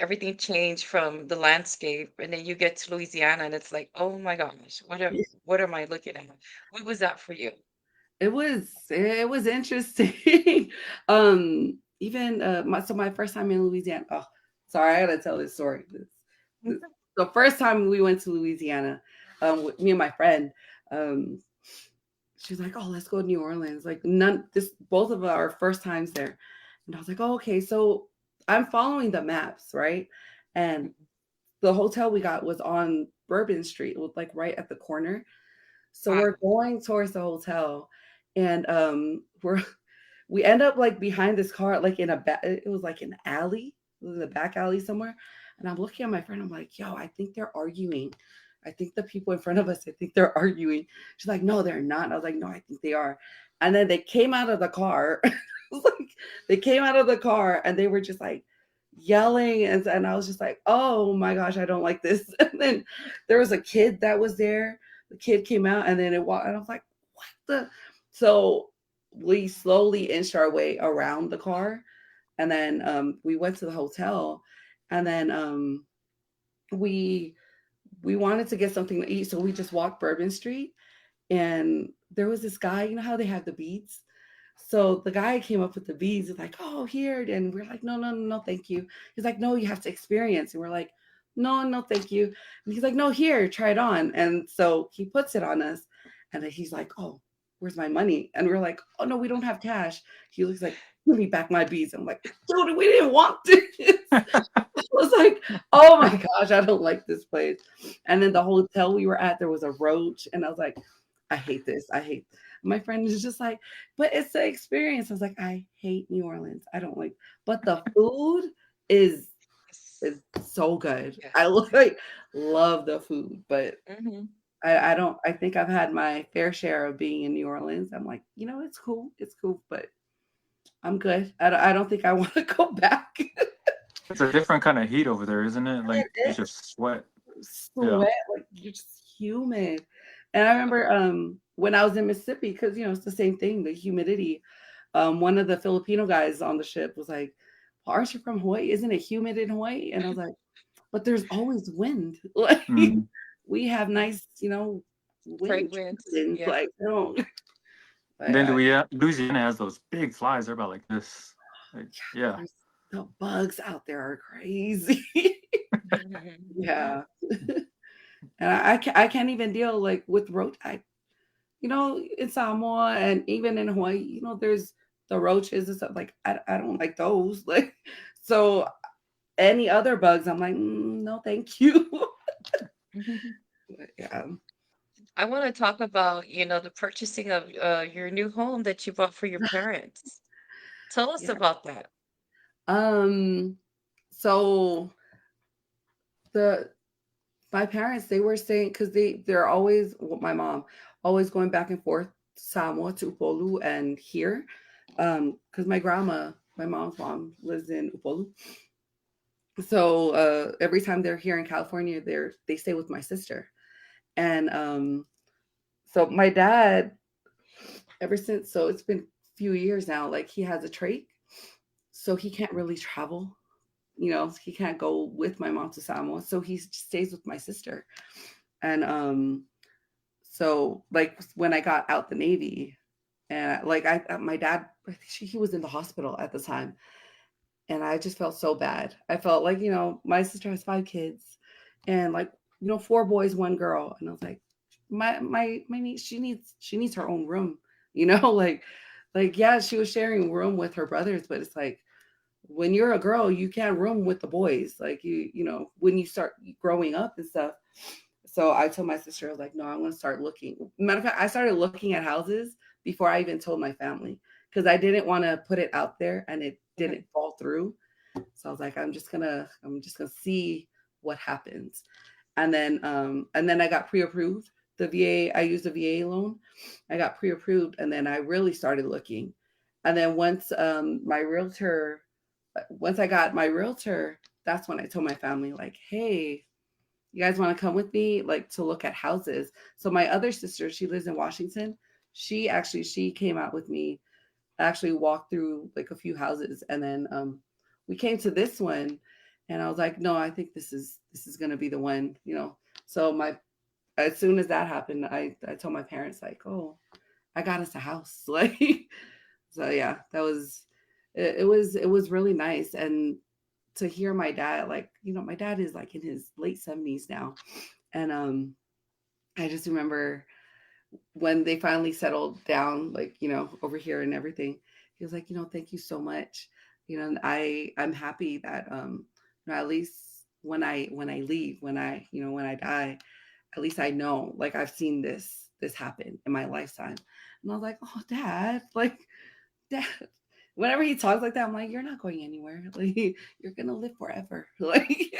everything changed from the landscape, and then you get to Louisiana, and it's like, oh my gosh, what am I looking at? What was that for you? It was interesting. Even my first time in Louisiana. Oh, sorry, I gotta tell this story. The first time we went to Louisiana, with me and my friend, um, she was like, "Oh, let's go to New Orleans." Like both of our first times there, and I was like, "Oh, okay." So I'm following the maps, right? And the hotel we got was on Bourbon Street, it was like right at the corner. So Wow. we're going towards the hotel, and we end up like behind this car, like in a it was like an alley, it was a back alley somewhere. And I'm looking at my friend, I'm like, yo, I think they're arguing. I think the people in front of us, I think they're arguing. She's like, no, they're not. And I was like, no, I think they are. And then they came out of the car. Like they came out of the car and they were just like yelling. And I was just like, oh my gosh, I don't like this. And then there was a kid that was there. The kid came out and then it walked, and I was like, what the? So we slowly inched our way around the car, and then we went to the hotel, and then we we wanted to get something to eat, so we just walked Bourbon Street, and there was this guy. You know how they have the beads? So the guy came up with the beads. He's like, "Oh, here," and we're like, "No, no, no, no, thank you." He's like, "No, you have to experience," and we're like, "No, no, thank you." And he's like, "No, here, try it on." And so he puts it on us, and then he's like, "Oh, where's my money?" And we're like, "Oh no, we don't have cash." He looks like, "Give me back my beads." I'm like, "Dude, we didn't want this." I was like, "Oh my gosh, I don't like this place." And then the hotel we were at, there was a roach, and I was like, "I hate this. I hate." My friend is just like, "But it's the experience." I was like, "I hate New Orleans. I don't like." But the food is Yes. is so good. I Yes. like love the food, but Hmm. I don't. I think I've had my fair share of being in New Orleans. I'm like, it's cool, but I'm good. I don't think I want to go back. It's a different kind of heat over there, isn't it? Like you It just sweat. Yeah. sweat, like you're just humid. And I remember when I was in Mississippi, because it's the same thing, the humidity. One of the Filipino guys on the ship was like, well, aren't you from Hawaii? Isn't it humid in Hawaii? And I was like, but there's always wind. Like Mm. we have nice, Trade wind winds. winds. Yeah. Like no. And then I, Louisiana has those big flies. They're about like this. Like, yeah. there's the bugs out there are crazy. Mhm. Yeah. And I can't even deal like with roach. In Samoa and even in Hawaii, there's the roaches and stuff. Like I don't like those. Like so any other bugs, I'm like, no, thank you. But, yeah. I want to talk about, the purchasing of your new home that you bought for your parents. Tell us Yeah. about that. Um so the my parents, they were saying, because they're always, well, my mom always going back and forth Samoa to Upolu and here, because my mom's mom lives in Upolu. So every time they're here in California, they stay with my sister. And so my dad, ever since, so it's been a few years now, like he has a trach, so he can't really travel. He can't go with my mom to Samoa, so he stays with my sister. And so like when I got out the Navy, and like my dad, he was in the hospital at the time, and I just felt so bad. I felt like my sister has 5 kids, and like four boys, one girl, and I was like, my niece, she needs her own room, like yeah, she was sharing a room with her brothers, but it's like when you're a girl, you can't room with the boys, like when you start growing up and stuff. So I told my sister, I was like, no, I'm going to start looking. Matter of fact, I started looking at houses before I even told my family, because I didn't want to put it out there and it Mhm. didn't fall through. So I was like, I'm just gonna see what happens. And then I got pre-approved. The VA, I used the VA loan. I got pre-approved, and then I really started looking. And then once I got my realtor, that's when I told my family, like, hey, you guys want to come with me, like, to look at houses? So my other sister, she lives in Washington. She came out with me, actually walked through like a few houses, and then we came to this one, And I was like, no, I think this is gonna be the one, you know. So my as soon as that happened, I told my parents like, oh, I got us a house. Like, so yeah, that was it was really nice. And to hear my dad, like, you know, my dad is like in his late 70s now. And I just remember when they finally settled down, like, you know, over here and everything, he was like, you know, thank you so much. You know, and I'm happy that you know, at least when I leave, when I die, at least I know, like, I've seen this happen in my lifetime. And I was like, oh, dad, like, dad. Whenever he talks like that, I'm like, you're not going anywhere. Like, you're gonna live forever. Like,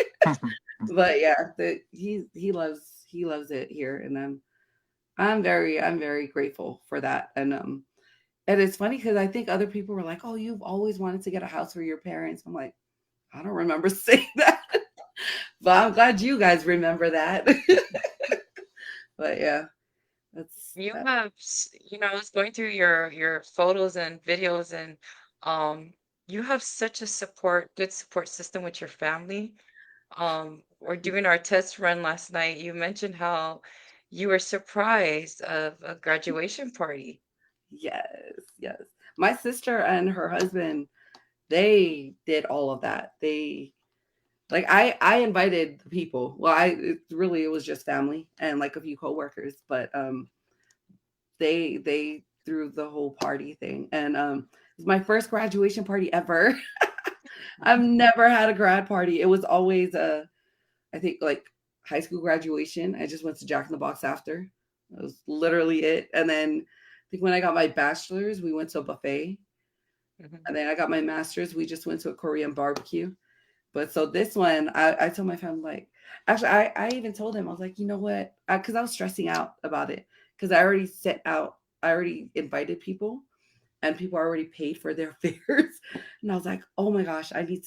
but yeah, he loves it here, and I'm very grateful for that. And it's funny because I think other people were like, oh, you've always wanted to get a house for your parents. I'm like, I don't remember saying that, but I'm glad you guys remember that. But yeah, that's You that. have, you know, I was going through your photos and videos, and um, you have such a good support system with your family. Or doing our test run last night, you mentioned how you were surprised of a graduation party. Yes, yes. My sister and her husband, they did all of that. They like I invited the people. Well, it was just family and like a few coworkers, but they threw the whole party thing. And it was my first graduation party ever. I've never had a grad party. It was always I think like high school graduation. I just went to Jack in the Box after. That was literally it. And then I think when I got my bachelor's, we went to a buffet. Mhm. And then I got my master's. We just went to a Korean barbecue. But so this one, I told my family, like, actually, I even told him, I was like, you know what? Because I was stressing out about it because I already invited people and people already paid for their fares. And I was like, oh my gosh, we need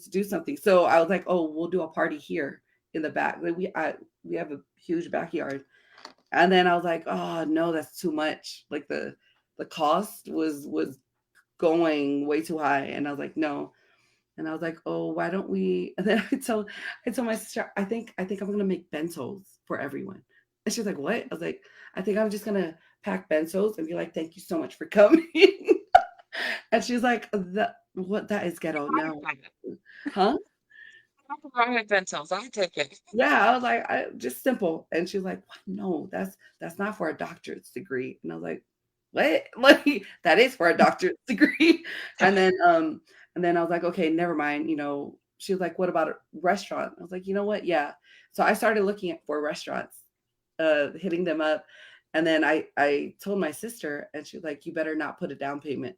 to do something. So I was like, oh, we'll do a party here in the back. Like, we have a huge backyard. And then I was like, oh no, that's too much. Like the cost was going way too high. And I was like, no. And I was like, oh, why don't we? And then I told my sister, I think I'm gonna make bentos for everyone. And she was like, what? I was like, I think I'm just gonna pack bentos and be like, thank you so much for coming. And she's like, that is ghetto. Wrong No. with that. Huh? Nothing wrong with pencils. I'll take it. Yeah, I was like, just simple. And she was like, what? No, that's not for a doctorate's degree. And I was like, what? Like, that is for a doctorate's degree. And then I was like, okay, never mind. You know, she was like, what about a restaurant? I was like, you know what? Yeah. So I started looking at for restaurants, hitting them up. And then I told my sister, and she was like, you better not put a down payment.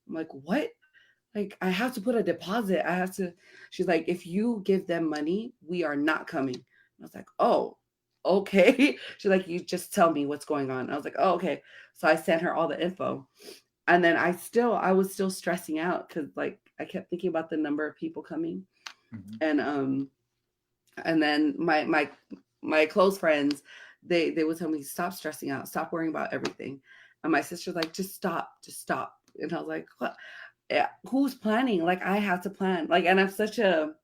I'm like, what? Like, I have to put a deposit. I have to. She's like, if you give them money, we are not coming. And I was like, oh, okay. She's like, you just tell me what's going on. I was like, oh, okay. So I sent her all the info. And then I was still stressing out because like I kept thinking about the number of people coming. Mhm. And then my close friends, they would tell me, stop stressing out, stop worrying about everything. And my sister's like, just stop, just stop. And I was like, what? Yeah, who's planning? Like, I have to plan. Like, and I'm such a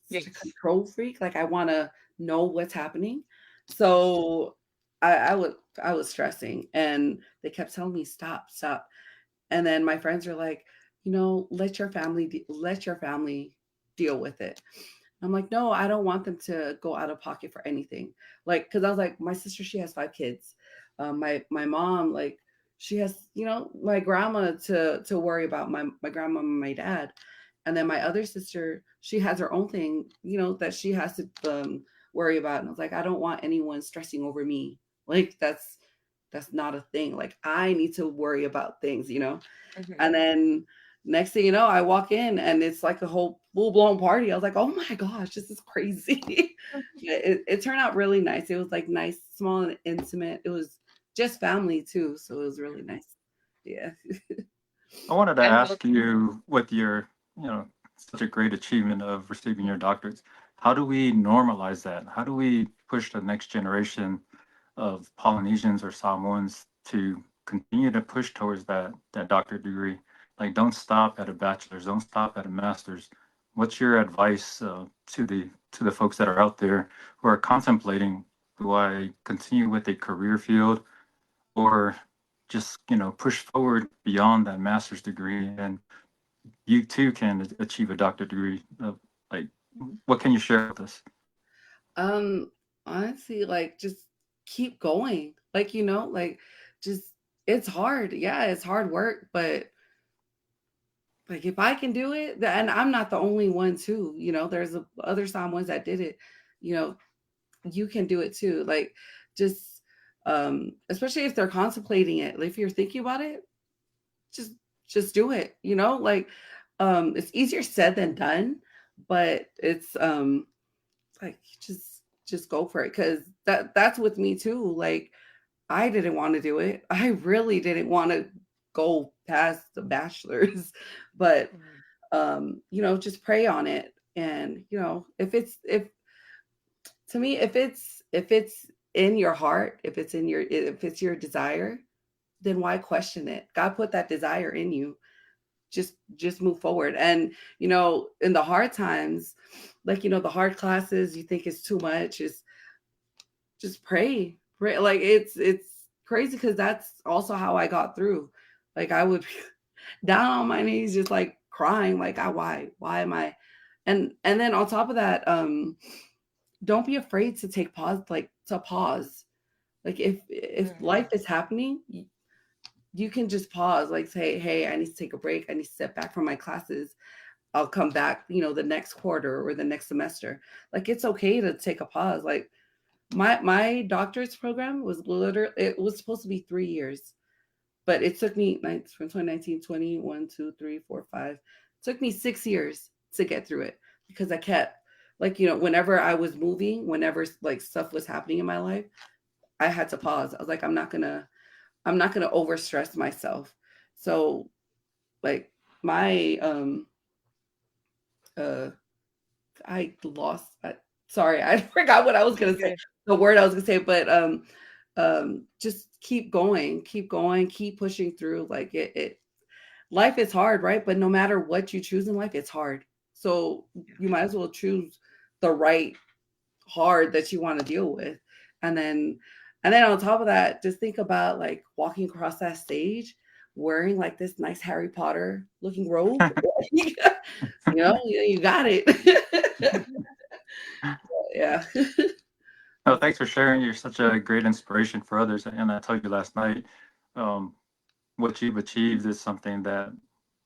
Yes. control freak. Like, I want to know what's happening. So I was stressing, and they kept telling me, stop, stop. And then my friends are like, you know, let your family deal with it. I'm like, no, I don't want them to go out of pocket for anything. Like, because I was like, my sister, she has 5 kids. My mom, like, she has, you know, my grandma to worry about, my grandma and my dad. And then my other sister, she has her own thing, you know, that she has to worry about. And I was like, I don't want anyone stressing over me. Like, that's not a thing. Like, I need to worry about things, you know. Mhm. And then next thing you know, I walk in and it's like a whole full blown party. I was like, oh my gosh, this is crazy. Yeah, it turned out really nice. It was like nice, small, and intimate. It was just family too. So it was really nice. Yeah. I wanted to I will. ask you, with your, you know, such a great achievement of receiving your doctorates, how do we normalize that? How do we push the next generation of Polynesians or Samoans to continue to push towards that doctorate degree? Like, don't stop at a bachelor's, don't stop at a master's. what's your advice to the folks that are out there who are contemplating, do I continue with a career field or just push forward beyond that master's degree and you too can achieve a doctorate degree? Like, what can you share with us? Um, Honestly, like just keep going. Like, like just it's hard. Yeah, it's hard work, but like if I can do it, and I'm not the only one too, there's other Samoans that did it, you know, you can do it too. Like just especially if they're contemplating it, like, if you're thinking about it, just just do it, like it's easier said than done, but it's like just go for it, because that's with me too. Like I didn't want to do it. I really didn't want to go past the bachelor's, but just pray on it. And if to me, if it's in your heart, if it's your desire, then why question it? God put that desire in you. Just move forward. And in the hard times, like the hard classes, you think it's too much, is just pray. Like it's crazy, because that's also how I got through. Like I would be down on my knees, just like crying, like why am I? And then on top of that, don't be afraid to take pause, like to pause. Like if life is happening, you can just pause, like say, hey, I need to take a break, I need to step back from my classes, I'll come back, the next quarter or the next semester. Like it's okay to take a pause. Like my doctorate's program was literally, it was supposed to be 3 years, but it took me from 2019, 21, 2, 3, 4, 5. It took me 6 years to get through it, because I kept, like, whenever I was moving, whenever like stuff was happening in my life, I had to pause. I was like, I'm not gonna overstress myself. So like my I lost. Sorry, I forgot what I was gonna say. Okay. The word I was gonna say, but just keep going, keep pushing through. Like life is hard, right? But no matter what you choose in life, it's hard. So you might as well choose the right hard that you want to deal with, and then on top of that, just think about like walking across that stage wearing like this nice Harry Potter looking robe. You got it. Yeah. No, thanks for sharing. You're such a great inspiration for others. And I told you last night, um, what you've achieved is something that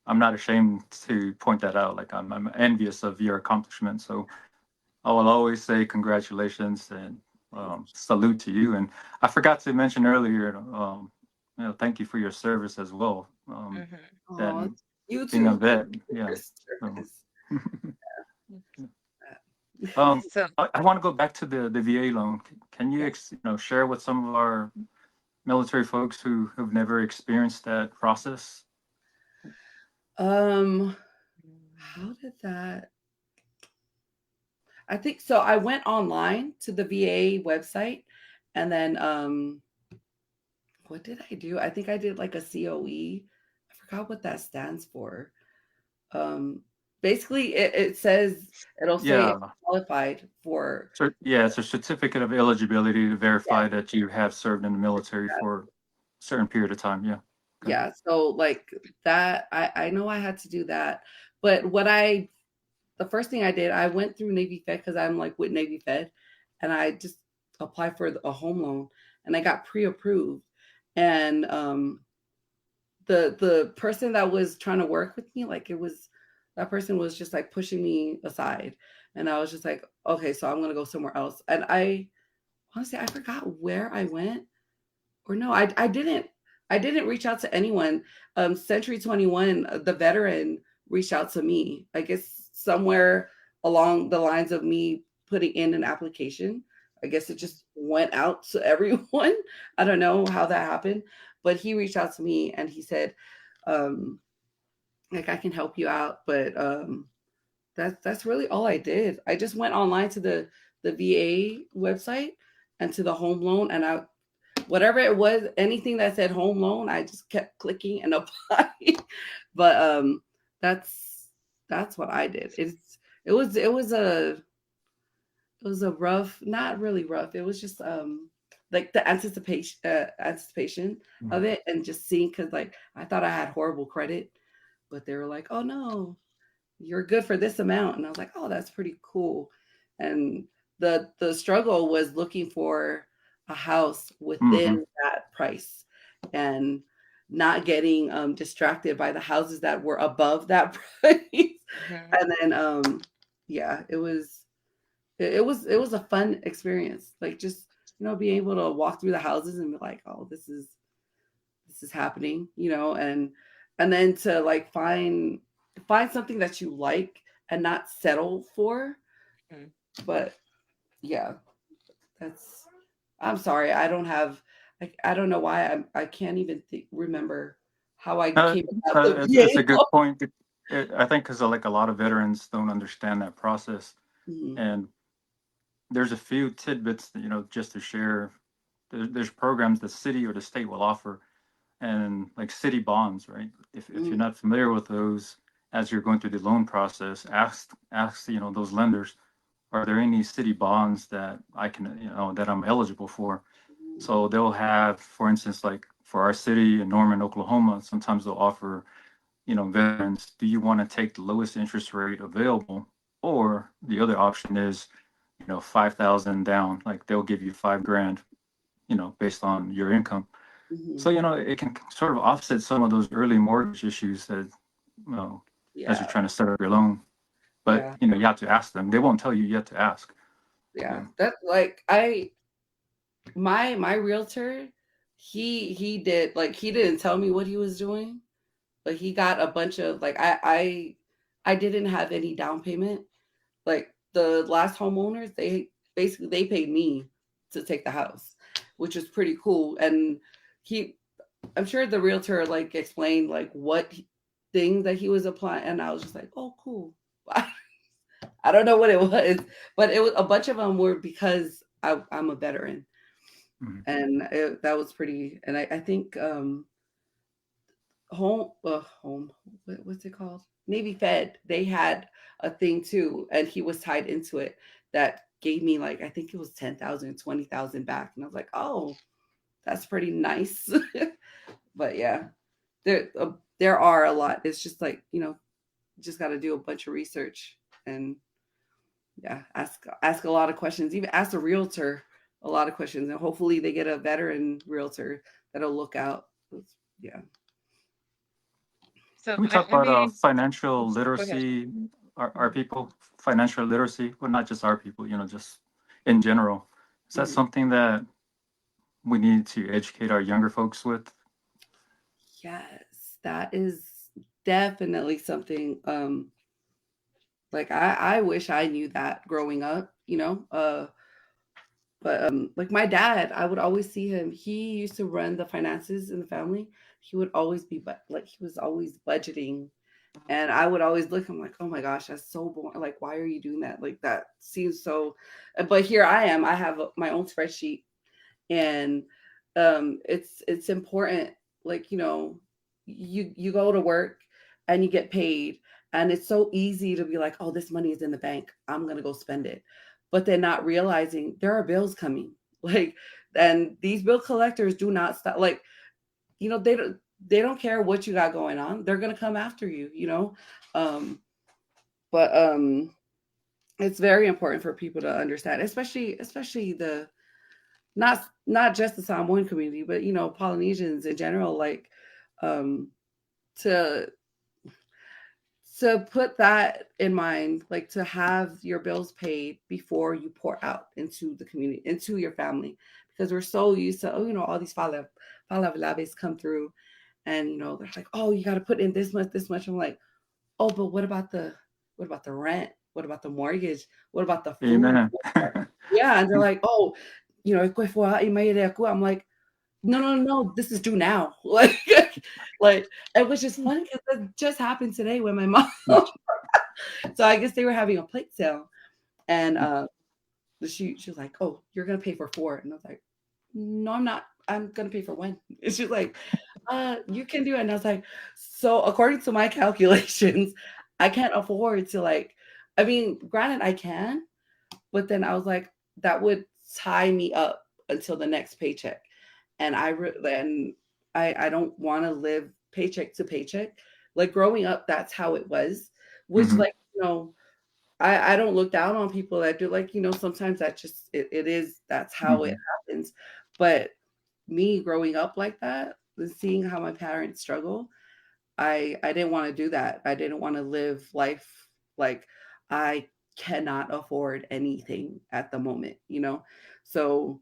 I'm not ashamed to point that out. Like I'm envious of your accomplishments. So I will always say congratulations and salute to you. And I forgot to mention earlier, thank you for your service as well. That Oh, you being a too. vet, Your yeah. So, service. So, I want to go back to the VA loan. Can you share with some of our military folks who have never experienced that process? How did that? I think so. I went online to the VA website, and then what did I do? I think I did like a COE. I forgot what that stands for. Um, Basically, it says, it'll say Yeah. qualified for. So, yeah, it's a certificate of eligibility to Yeah, verify that you have served in the military for a certain period of time. Yeah. Okay. yeah. So like that, I know I had to do that, but the first thing I did, I went through Navy Fed, because I'm like with Navy Fed, and I just applied for a home loan, and I got pre-approved. And the person that was trying to work with me, like that person was just like pushing me aside, and I was just like, okay, so I'm gonna go somewhere else. And I honestly, I forgot where I went, or no, I didn't reach out to anyone. Century 21, the veteran, reached out to me. I guess somewhere along the lines of me putting in an application, I guess it just went out to everyone. I don't know how that happened, but he reached out to me, and he said, um, like, I can help you out. But that's really all I did. I just went online to the VA website and to the home loan, and I whatever it was, anything that said home loan, I just kept clicking and applying. But that's that's what I did. It was a rough, not really rough. It was just like the anticipation of Mhm. it, and just seeing, because like I thought I had horrible credit, but they were like, "Oh no, you're good for this amount," and I was like, "Oh, that's pretty cool." And the struggle was looking for a house Mhm. within that price, and not getting distracted by the houses that were above that price. Mhm. And then yeah, it was a fun experience. Like, just being able to walk through the houses and be like, "Oh, this is happening," and then to like find something that you like and not settle for. Mhm. But yeah, that's I'm sorry, I don't have I don't know why I can't even remember how I Uh, came about the it's a VA. good point. I think because like a lot of veterans don't understand that process, Mhm, and there's a few tidbits that, just to share. There's programs the city or the state will offer, and like city bonds, right? If you're mhm, not familiar with those, as you're going through the loan process, ask those lenders, are there any city bonds that I can that I'm eligible for? So they'll have, for instance, like for our city in Norman, Oklahoma, sometimes they'll offer veterans, do you want to take the lowest interest rate available? Or the other option is, 5,000 down, like they'll give you 5 grand, based on your income. So, mhm. it can sort of offset some of those early mortgage issues that, you know, as you're Yeah, trying to set up your loan. But, yeah, you have to ask them. They won't tell you yet to ask. yeah. Yeah. That's like my realtor, he did, like, he didn't tell me what he was doing. Like, he got a bunch of, like, I didn't have any down payment. Like, the last homeowners, they paid me to take the house, which is pretty cool. And he I'm sure the realtor like explained like what thing that he was applying, and I was just like, "Oh, cool." I don't know what it was, but it was a bunch of them were because I'm a veteran, Mhm. and that was pretty. And I think home, what's it called? Navy Fed. They had a thing too, and he was tied into it that gave me, like, I think it was 10,000, 20,000 back, and I was like, "Oh, that's pretty nice." But yeah, there are a lot. It's just like, just got to do a bunch of research, and yeah, ask a lot of questions. Even ask a realtor a lot of questions, and hopefully they get a veteran realtor that'll look out. Yeah. So Can we talk I about mean, financial go ahead. literacy? Our Mhm. people, financial literacy, well, not just our people, just in general. Is that Mhm. something that we need to educate our younger folks with? Yes, that is definitely something. Like, I wish I knew that growing up. But like my dad, I would always see him. He used to run the finances in the family. He would always be, but like, he was always budgeting, and I would always look. I'm like, oh my gosh, that's so boring. Like, why are you doing that? Like, that seems so. But here I am. I have my own spreadsheet, and it's important. Like, you go to work and you get paid, and it's so easy to be like, oh, this money is in the bank, I'm gonna go spend it. But they're not realizing there are bills coming. Like, and these bill collectors do not stop. Like, they don't care what you got going on, they're gonna come after you. um but it's very important for people to understand, especially the not just the Samoan community, but Polynesians in general, like, um to put that in mind, like, to have your bills paid before you pour out into the community, into your family, because we're so used to, all these falaves come through, and they're like, oh, you got to put in this much. I'm like, oh, but what about the rent? What about the mortgage? What about the food? Amen. Yeah, and they're like, oh, I'm like, no, no, no, this is due now. Like, it was just funny because it just happened today with my mom. So I guess they were having a plate sale, and she was like, "Oh, you're gonna pay for four," and I was like, "No, I'm not. I'm gonna pay for one." And she's like, "You can do it," and I was like, "So according to my calculations, I can't afford to like, I mean, granted I can, but then I was like, that would tie me up until the next paycheck. And I don't want to live paycheck to paycheck. Like growing up, that's how it was, which Hmm. like, I don't look down on people that do like, sometimes that just it is that's how it Hmm. happens. But me growing up like that and seeing how my parents struggle, I didn't want to do that. I didn't want to live life like I cannot afford anything at the moment. So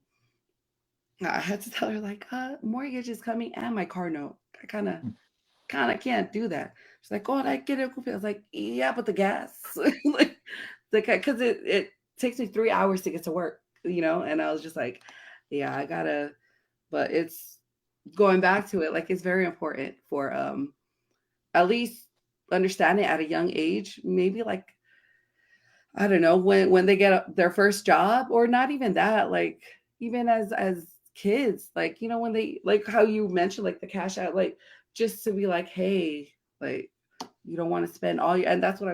I had to tell her like, mortgage is coming and my car note. I kind of can't do that. She's like, oh, I get it. I was like, yeah, but the gas, like, because it takes me 3 hours to get to work. And I was just like, yeah, I gotta. But it's going back to it. Like, it's very important for at least understand it at a young age. Maybe like I don't know when they get their first job, or not even that. Like even as kids, like when they like how you mentioned like the cash out, like just to be like, hey, like you don't want to spend all your, and that's what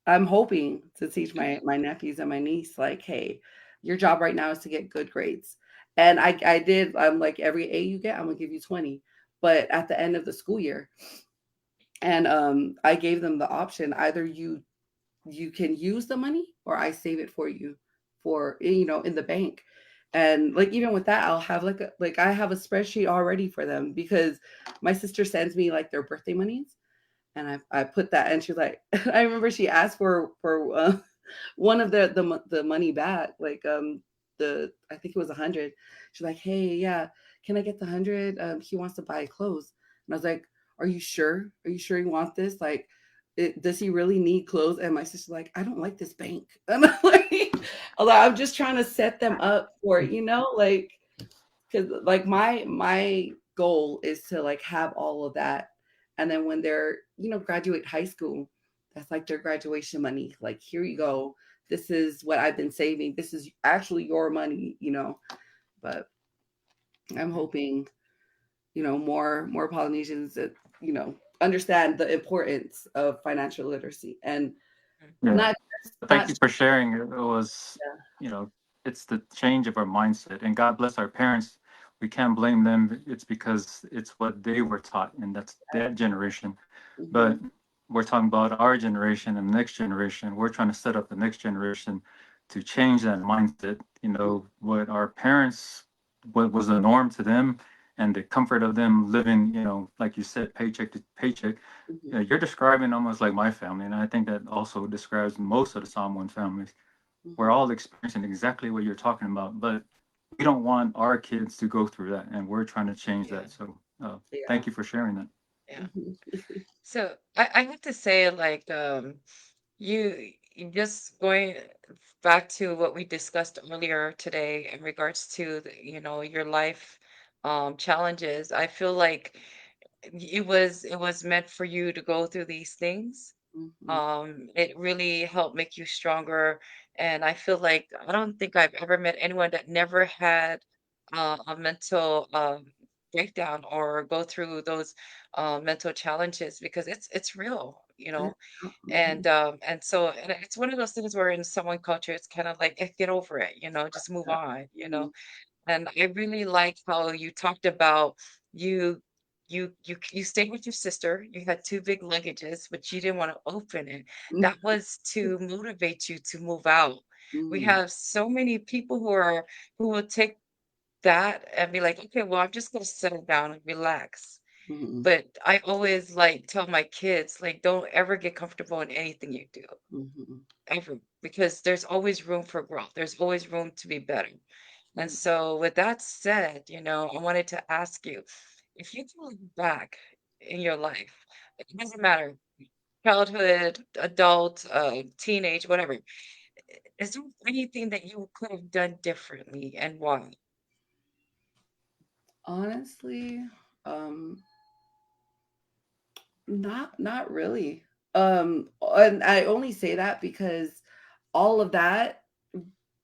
I'm hoping to teach my nephews and my niece, like, hey, your job right now is to get good grades. And I did, I'm like, every A you get, I'm gonna give you 20. But at the end of the school year, and I gave them the option, either you can use the money or I save it for you for in the bank. And like even with that, I'll have like I have a spreadsheet already for them because my sister sends me like their birthday monies, and I put that, and she's like, I remember she asked for one of the money back, like the I think it was 100. She's like, hey, yeah, can I get the 100? He wants to buy clothes, and I was like, are you sure? Are you sure you want this? Like, does he really need clothes? And my sister's like, I don't like this bank. And I'm like, although I'm just trying to set them up for like because like my goal is to like have all of that, and then when they're graduate high school, that's like their graduation money, like here you go, this is what I've been saving, this is actually your money. But I'm hoping more Polynesians that understand the importance of financial literacy, and Yeah. not Thank not you for sharing. It was, you know, it's the change of our mindset. And God bless our parents. We can't blame them. It's because it's what they were taught, and that's that generation. Mhm, But we're talking about our generation and the next generation. We're trying to set up the next generation to change that mindset. What our parents, what was the norm to them, and the comfort of them living, like you said, paycheck to paycheck. mhm, Yeah, you're describing almost like my family, and I think that also describes most of the Samoan families. We're mhm. all experiencing exactly what you're talking about, but we don't want our kids to go through that, and we're trying to change Yeah, that. So, Yeah. thank you for sharing that. yeah. Mhm, So I have to say, like, you just going back to what we discussed earlier today in regards to your life challenges. I feel like it was meant for you to go through these things. mhm, It really helped make you stronger. And I feel like I don't think I've ever met anyone that never had a mental breakdown or go through those mental challenges, because it's real, yeah, and mhm, it's one of those things where in Samoan culture it's kind of like, get over it, just move yeah, on. mhm, And I really like how you talked about you you stayed with your sister. You had two big luggages, but you didn't want to open it. mhm, That was to motivate you to move out. We mhm, have so many people who will take that and be like, okay, well, I'm just gonna settle down and relax. mhm, But I always like tell my kids, like, don't ever get comfortable in anything you do, mhm, ever, because there's always room for growth. There's always room to be better. And mhm. so, with that said, I wanted to ask you, if you can look back in your life, it doesn't matter, childhood, adult, teenage, whatever, is there anything that you could have done differently and why? Honestly, um, not really. And I only say that because all of that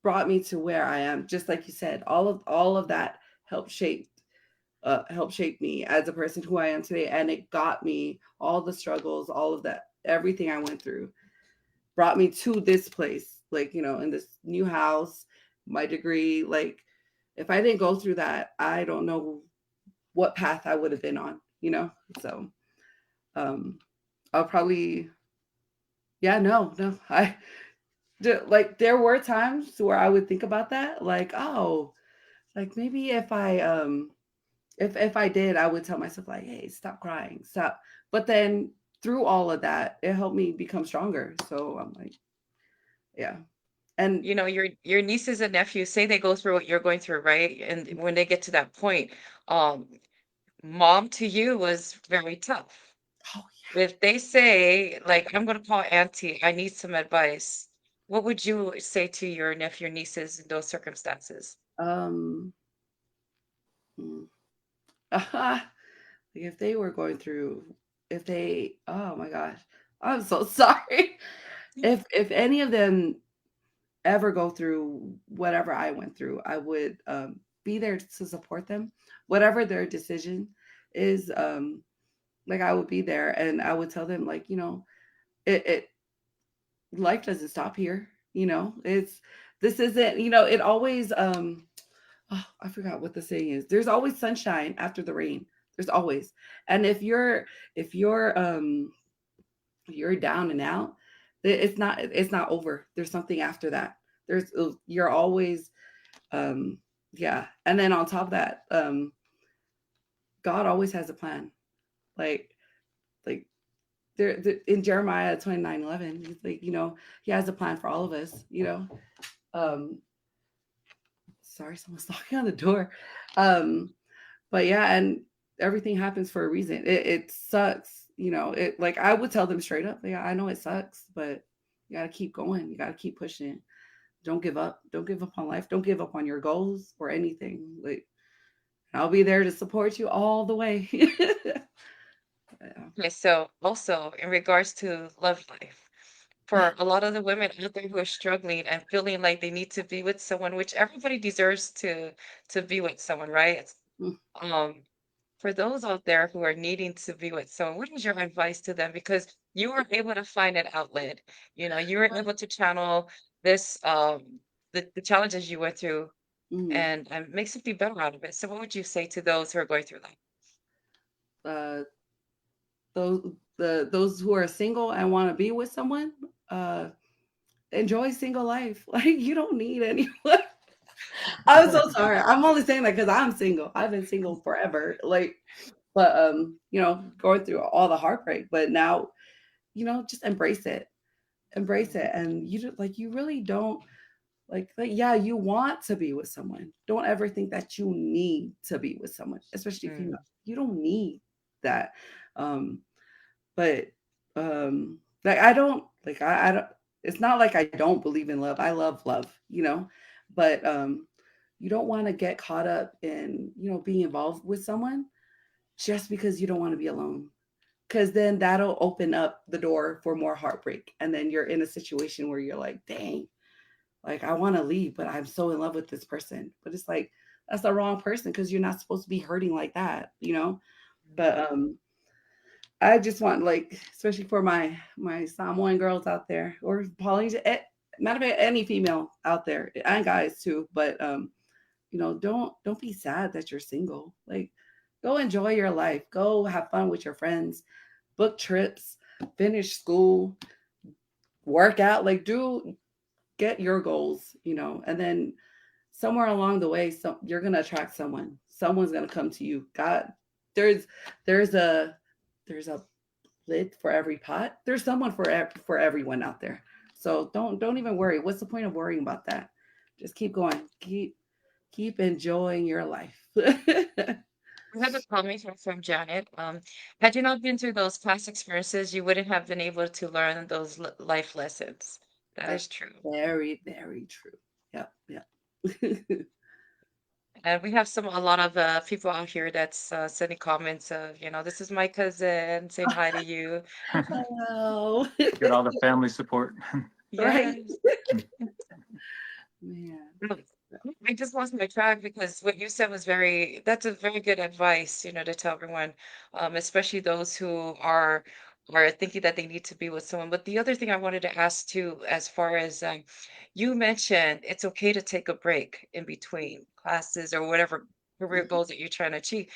brought me to where I am. Just like you said, all of that helped shape helped shape me as a person who I am today. And it got me all the struggles, all of that, everything I went through brought me to this place, like, in this new house, my degree. Like, if I didn't go through that, I don't know what path I would have been on. So, um, I'll probably, yeah, no, like, there were times where I would think about that, like, oh, like maybe if I did, I would tell myself like, hey, stop crying, stop. But then through all of that, it helped me become stronger. So I'm like, yeah. And Your nieces and nephews, say they go through what you're going through, right? And when they get to that point, um, mom to you was very tough. oh If they say, like, I'm gonna call auntie, I need some advice, what would you say to your nephew or nieces in those circumstances? yeah. Mm, like, if they were going through, if they, oh my gosh, I'm so sorry. If any of them ever go through whatever I went through, I would be there to support them, whatever their decision is. Like, I would be there, and I would tell them, like, it life doesn't stop here. It's this isn't. It always. Oh, I forgot what the saying is. There's always sunshine after the rain. There's always. And if you're down and out, it's not over. There's something after that. You're always um yeah. And then on top of that, God always has a plan. Like like in Jeremiah 29:11, he's like, he has a plan for all of us. Um Sorry, someone's knocking on the door. Um but yeah, and everything happens for a reason. It sucks. It, like, I would tell them straight up, yeah, I know it sucks, but you got to keep going. You got to keep pushing. Don't give up. Don't give up on life. Don't give up on your goals or anything. Like, I'll be there to support you all the way. Yeah. Okay, so also in regards to love life, for a lot of the women out there who are struggling and feeling like they need to be with someone, which everybody deserves to be with someone, right? Mm, Um, for those out there who are needing to be with someone, what is your advice to them? Because you were able to find an outlet, you were able to channel this, the challenges you went through mm. and make something better out of it. So what would you say to those who are going through that? Uh, those who are single and want to be with someone, uh, enjoy single life. Like, you don't need anyone. I'm so sorry. I'm only saying that because I'm single. I've been single forever. Like, but going through all the heartbreak, but now, just embrace it. Embrace it. And you really don't, like, yeah, you want to be with someone. Don't ever think that you need to be with someone, especially female. Mm, You don't need that. Um, but like, I don't, like, I don't, it's not like I don't believe in love. I love love. But you don't want to get caught up in, being involved with someone just because you don't want to be alone. Because then that'll open up the door for more heartbreak. And then you're in a situation where you're like, dang, like, I want to leave, but I'm so in love with this person. But it's like, that's the wrong person, because you're not supposed to be hurting like that. But I just want, like, especially for my Samoan girls out there, or Polynesian, matter of fact, any female out there, and guys too. But don't be sad that you're single. Like, go enjoy your life. Go have fun with your friends. Book trips. Finish school. Work out. Like, get your goals. And then somewhere along the way, you're gonna attract someone. Someone's gonna come to you. God, there's there's a there's a lid for every pot. There's someone for everyone out there. So don't even worry. What's the point of worrying about that? Just keep going. Keep enjoying your life. We have a comment here from Janet. Had you not been through those past experiences, you wouldn't have been able to learn those life lessons. That That's is true. very, very true. Yep, yep. And we have a lot of people out here that's sending comments of, this is my cousin saying hi to you. Hello. Get all the family support. Right. Yes. Man. Mm. I just lost my track because what you said was that's a very good advice, to tell everyone, especially those who are thinking that they need to be with someone. But the other thing I wanted to ask too, as far as you mentioned, it's okay to take a break in between classes or whatever career Mhm, goals that you're trying to achieve.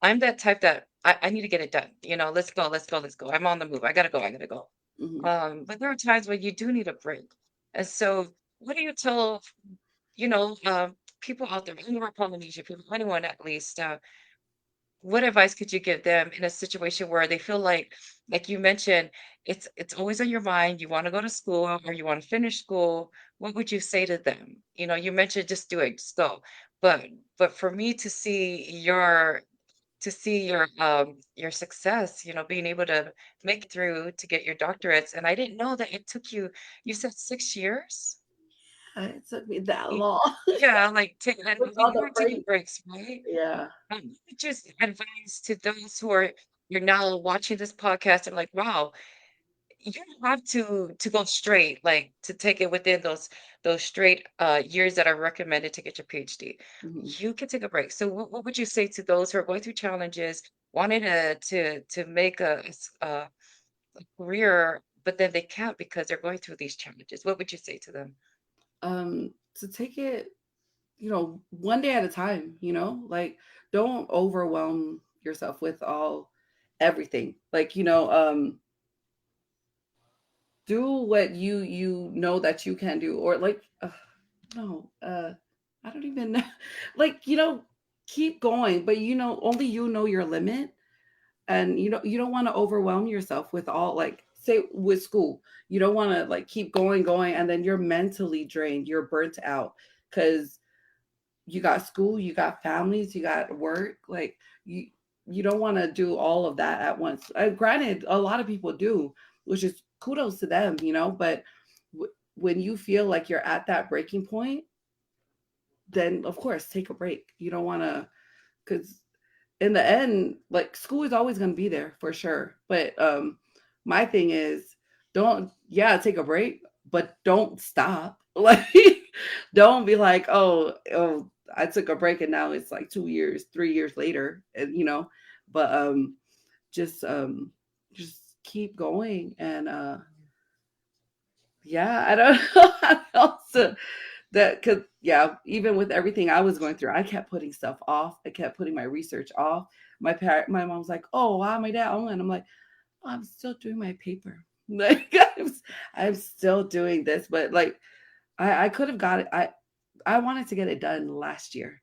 I'm that type that I need to get it done. Let's go, let's go, let's go. I'm on the move. I gotta go, I gotta go. mhm. But there are times when you do need a break. And so what do you tell people out there, anywhere Polynesia people, anyone at least, what advice could you give them in a situation where they feel like you mentioned, it's always on your mind, you want to go to school or you want to finish school. What would you say to them? You mentioned just do it, just go. But but for me to see your success, being able to make it through to get your doctorates, and I didn't know that it took you said 6 years? It took me that Y long Yeah, like, take and with you all you the were taking breaks. breaks, right? Yeah. Just advice to those who you're now watching this podcast and like, wow, you don't have to go straight, like, to take it within those straight, years that are recommended to get your PhD. Mhm. You can take a break. So what would you say to those who are going through challenges, wanting to make a career, but then they can't because they're going through these challenges? What would you say to them? To take it, one day at a time, like don't overwhelm yourself with all everything. Like, do what you know that you can do, or like no, I don't even know. Like, keep going, but only you know your limit, and you don't want to overwhelm yourself with all, like, say with school, you don't want to like keep going, and then you're mentally drained, you're burnt out because you got school, you got families, you got work. Like, you don't want to do all of that at once. Granted, a lot of people do, which is kudos to them, but when you feel like you're at that breaking point, then of course take a break. You don't want to, because in the end, like, school is always going to be there for sure. But my thing is, don't, yeah, take a break, but don't stop. Like, don't be like, oh, I took a break and now it's like 2 years, 3 years later, and but just keep going, and yeah, I don't know how else to, that, because yeah, even with everything I was going through, I kept putting stuff off. I kept putting my research off. My mom was like, "Oh, why am I that on?" And I'm like, oh, "I'm still doing my paper. Like, I'm still doing this." But like, I could have got it. I wanted to get it done last year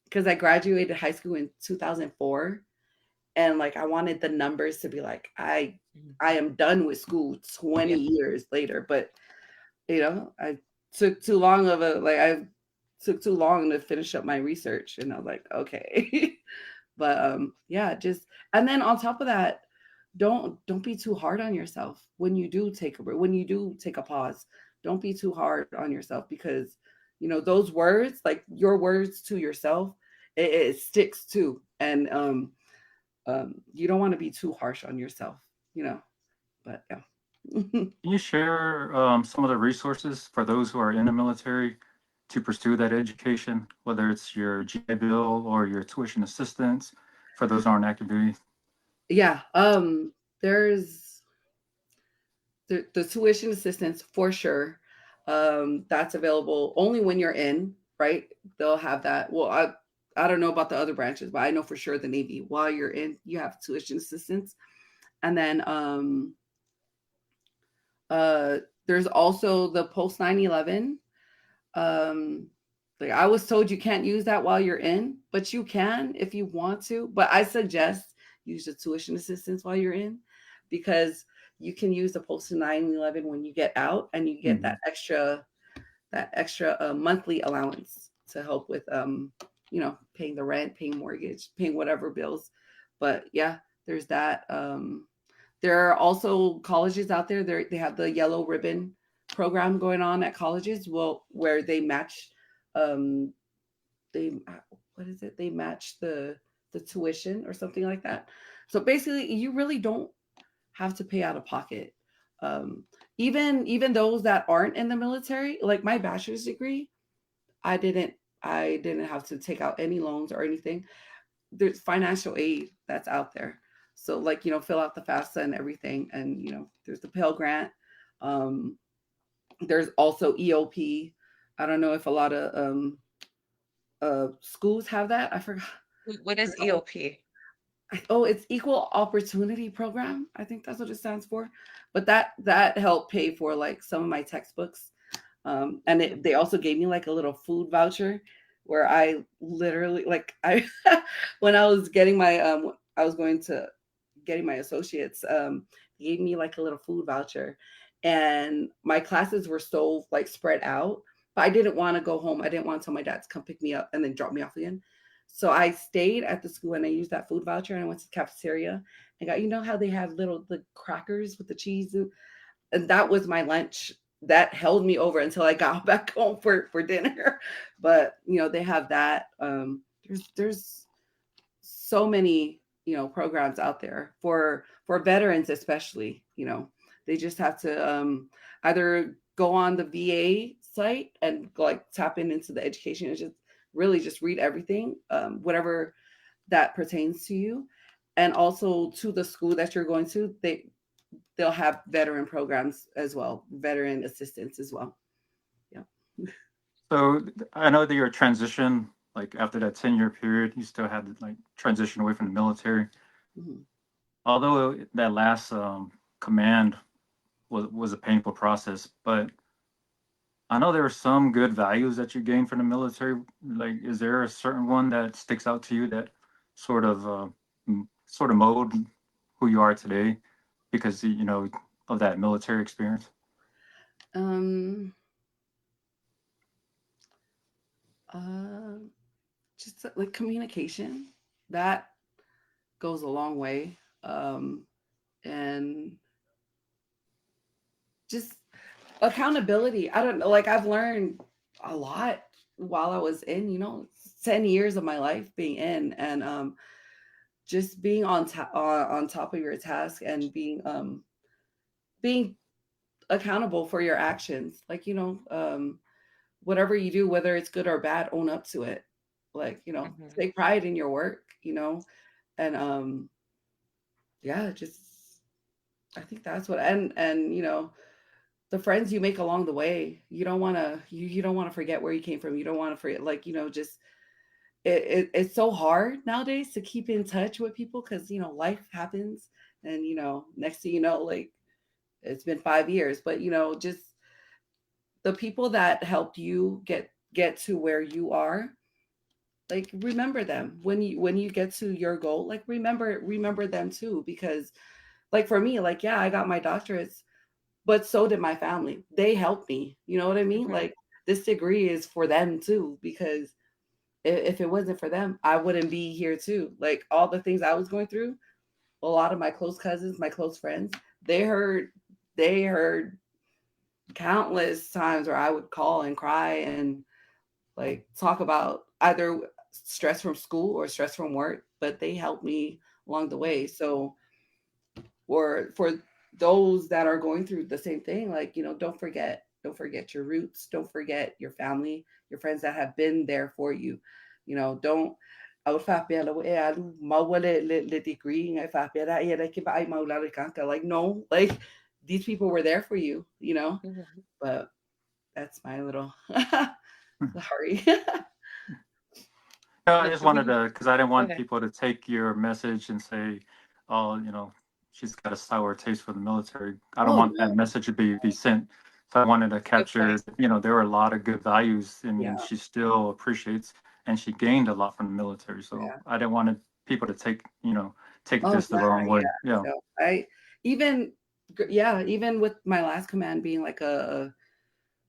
because I graduated high school in 2004, and like I wanted the numbers to be like, Mhm. I am done with school 20 Yeah. years later. But I took too long of a like I took too long to finish up my research, and I was like, okay. But yeah, just, and then on top of that, don't be too hard on yourself when you do take a break, when you do take a pause. Don't be too hard on yourself, because those words, like your words to yourself, it sticks too. And you don't want to be too harsh on yourself, but yeah. Can you share some of the resources for those who are in the military to pursue that education, whether it's your GI Bill or your tuition assistance for those who aren't active duty? Yeah, there's the tuition assistance for sure. That's available only when you're in, right? They'll have that. Well, I don't know about the other branches, but I know for sure the Navy, while you're in, you have tuition assistance. And then uh there's also the post 9/11. Um like, I was told you can't use that while you're in, but you can if you want to. But I suggest use the tuition assistance while you're in, because you can use the post 9/11 when you get out, and you get Mhm. that extra monthly allowance to help with paying the rent, paying mortgage, paying whatever bills. But yeah, there's that. There are also colleges out there. They have the yellow ribbon program going on at colleges. Well, where they match, um, they what is it? They match the tuition or something like that. So basically, you really don't have to pay out of pocket. Um, even those that aren't in the military, like my bachelor's degree, I didn't I didn't have to take out any loans or anything. There's financial aid that's out there. So like, fill out the FAFSA and everything. And, there's the Pell Grant. Um, there's also EOP. I don't know if a lot of schools have that. I forgot. What is EOP? Oh, it's Equal Opportunity Program. I think that's what it stands for. But that helped pay for like some of my textbooks. And they also gave me like a little food voucher where I literally like I when I was getting my I was going to getting my associates, they gave me like a little food voucher, and my classes were so like spread out, but I didn't want to go home. I didn't want to tell my dad to come pick me up and then drop me off again. So I stayed at the school and I used that food voucher and I went to the cafeteria and got, how they have little the crackers with the cheese, and that was my lunch. That held me over until I got back home for dinner. But they have that. There's so many programs out there for veterans, especially. They just have to either go on the VA site and go, like, tap into the education and just really just read everything, whatever that pertains to you, and also to the school that you're going to. They'll have veteran programs as well, veteran assistance as well. Yeah. So I know that your transition, like after that 10-year period, you still had to like transition away from the military. Mhm. Although that last command was a painful process, but I know there are some good values that you gained from the military. Like, is there a certain one that sticks out to you that sort of sort of mold who you are today because of that military experience? Um, uh, just like communication, that goes a long way. And just accountability. I don't know. Like, I've learned a lot while I was in, 10 years of my life being in, and just being on top of your task and being accountable for your actions. Like, whatever you do, whether it's good or bad, own up to it. Like, Mhm. take pride in your work, and yeah, just I think that's what. And the friends you make along the way, you don't want to forget where you came from. You don't want to forget, like, just it's so hard nowadays to keep in touch with people because life happens, and next thing you know, like, it's been 5 years, but just the people that helped you get to where you are, like, remember them when you get to your goal. Like, remember them too, because like for me, like, yeah, I got my doctorates, but so did my family. They helped me, you know what I mean? Mhm. Like, this degree is for them too, because if it wasn't for them, I wouldn't be here too. Like, all the things I was going through, a lot of my close cousins, my close friends, they heard countless times where I would call and cry and like talk about either stress from school or stress from work, but they helped me along the way. So, or for those that are going through the same thing, like, don't forget your roots, don't forget your family, your friends that have been there for you. Don't like, no, like, these people were there for you. Mhm. But that's my little sorry. No, I But just do wanted we to, because I didn't Go want ahead. people to take your message and say, "Oh, she's got a sour taste for the military." I don't Oh want that no. message to be sent. So I wanted to Good capture, point. there were a lot of good values, Yeah, and she still appreciates, and she gained a lot from the military. So yeah. I didn't want people to take Oh this the yeah, wrong way. yeah. Yeah. So I even yeah, even with my last command being like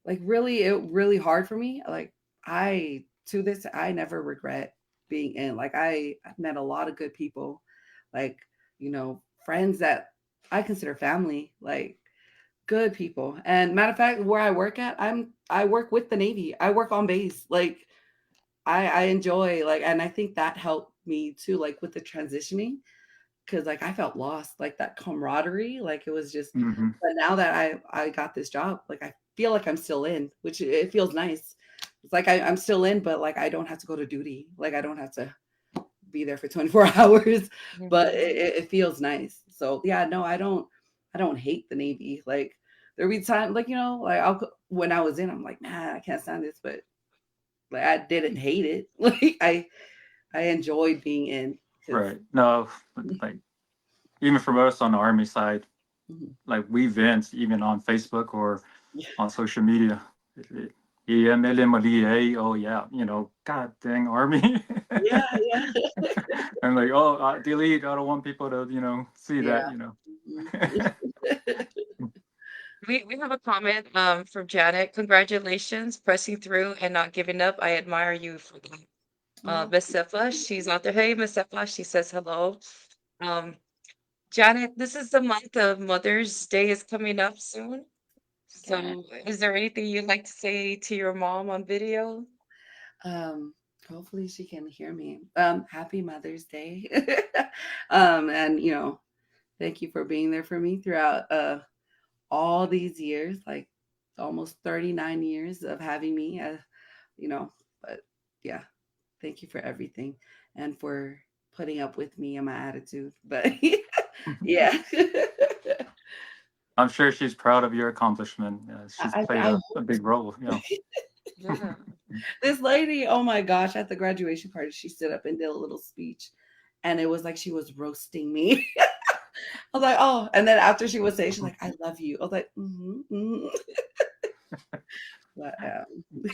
like really hard for me, like, I to this I never regret being in. Like, I've met a lot of good people, like, friends that I consider family, like, good people. And matter of fact, where I work at, I work with the Navy. I work on base. Like, I enjoy, like, and I think that helped me too, like, with the transitioning, because like I felt lost, like that camaraderie, like it was just. Hmm. But now that I got this job, like I feel like I'm still in, which it feels nice. It's like I'm still in, but like I don't have to go to duty. Like I don't have to be there for 24 hours, but Mhm. it feels nice. So yeah, no, I don't hate the Navy. Like there'll be time, like like when I was in, I'm like, man, I can't stand this, but like I didn't hate it. Like I enjoyed being in because Right. No, like even from us on the Army side, like we vent even on Facebook or yeah, on social media. EMLMLEA, oh yeah, God dang Army. yeah, yeah, I'm like, oh, delete. I don't want people to, see yeah. that. Mhm. We have a comment from Janet. Congratulations, pressing through and not giving up. I admire you for that. Oh, Miss Sefa, she's out there. Hey, Miss Sefa, she says hello. Um, Janet, this is the month of Mother's Day is coming up soon. yeah. So, is there anything you'd like to say to your mom on video? Um, hopefully she can hear me. Happy Mother's Day. And thank you for being there for me throughout all these years, like almost 39 years of having me but yeah, thank you for everything and for putting up with me and my attitude. But yeah. I'm sure she's proud of your accomplishment. She's played I a big role. Yeah. this lady, oh my gosh, at the graduation party, she stood up and did a little speech, and it was like she was roasting me. I was like, oh, and then after she was saying, she's like, I love you. I was like, but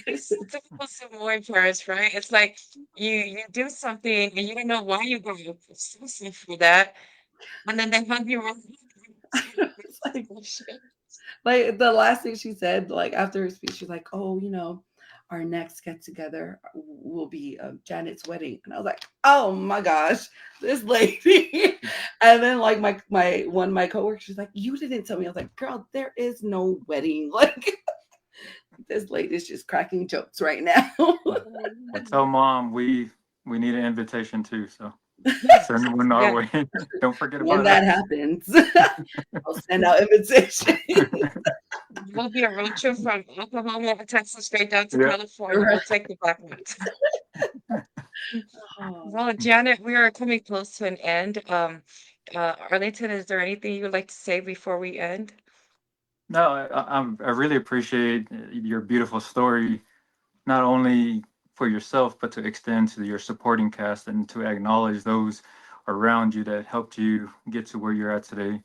It's so difficult to more parents, right? It's like you do something and you don't know why you go obsessive for that, and then they hug you right. it's like the last thing she said, like after her speech, she's like, oh, our next get together will be Janet's wedding, and I was like, oh my gosh, this lady. And then like my one of my coworkers, she's like, you didn't tell me. I was like, girl, there is no wedding. Like this lady's just cracking jokes right now. Well, tell mom we need an invitation too. So send one our Yeah, way. Don't forget When about that us. happens, I'll send out invitations. we'll be a road trip from Oklahoma, Texas, straight down to Yeah. California. We'll take the back ones. Oh, Well, Janet, we are coming close to an end. Arlington, is there anything you would like to say before we end? No, I really appreciate your beautiful story, not only for yourself, but to extend to your supporting cast and to acknowledge those around you that helped you get to where you're at today.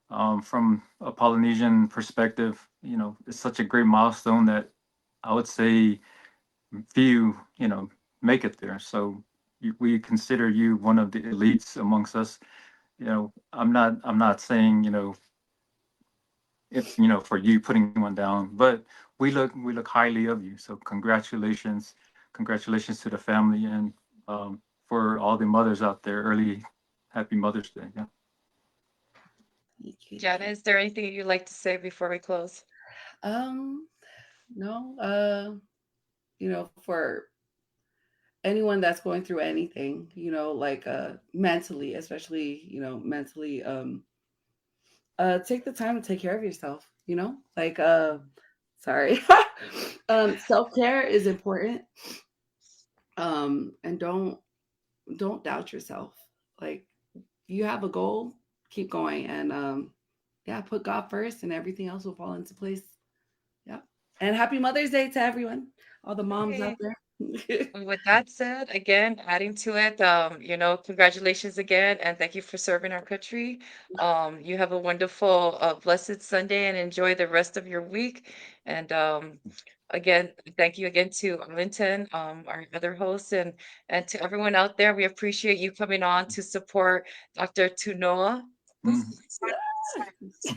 From a Polynesian perspective, it's such a great milestone that I would say few, make it there. So we consider you one of the elites amongst us. I'm not saying, if for you putting one down, but we look highly of you. So congratulations to the family and for all the mothers out there. Early happy Mother's Day. Yeah. thank you, Janet, thank is there anything you'd like to say before we close? no, for anyone that's going through anything, like mentally, especially, mentally, take the time to take care of yourself, like sorry. Self-care is important. And don't doubt yourself. Like you have a goal, keep going, and yeah, put God first and everything else will fall into place. Yeah. And happy Mother's Day to everyone, all the moms out Hey. there. And with that said, again, adding to it, congratulations again, and thank you for serving our country. You have a wonderful, blessed Sunday, and enjoy the rest of your week. And again, thank you again to Arlington, our other hosts, and to everyone out there. We appreciate you coming on to support Dr. Tunoa.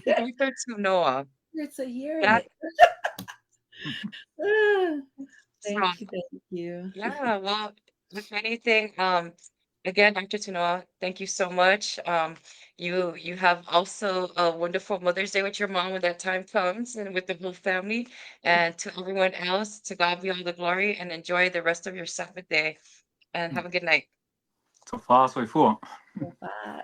Yeah. Dr. Tunoa. It's a hearing That it. Ah, so thank you. yeah, well, if anything, again, Dr. Tunoa, thank you so much. You have also a wonderful Mother's Day with your mom when that time comes and with the whole family. And to everyone else, to God be all the glory and enjoy the rest of your Sabbath day and have a good night. So far, so full. Bye.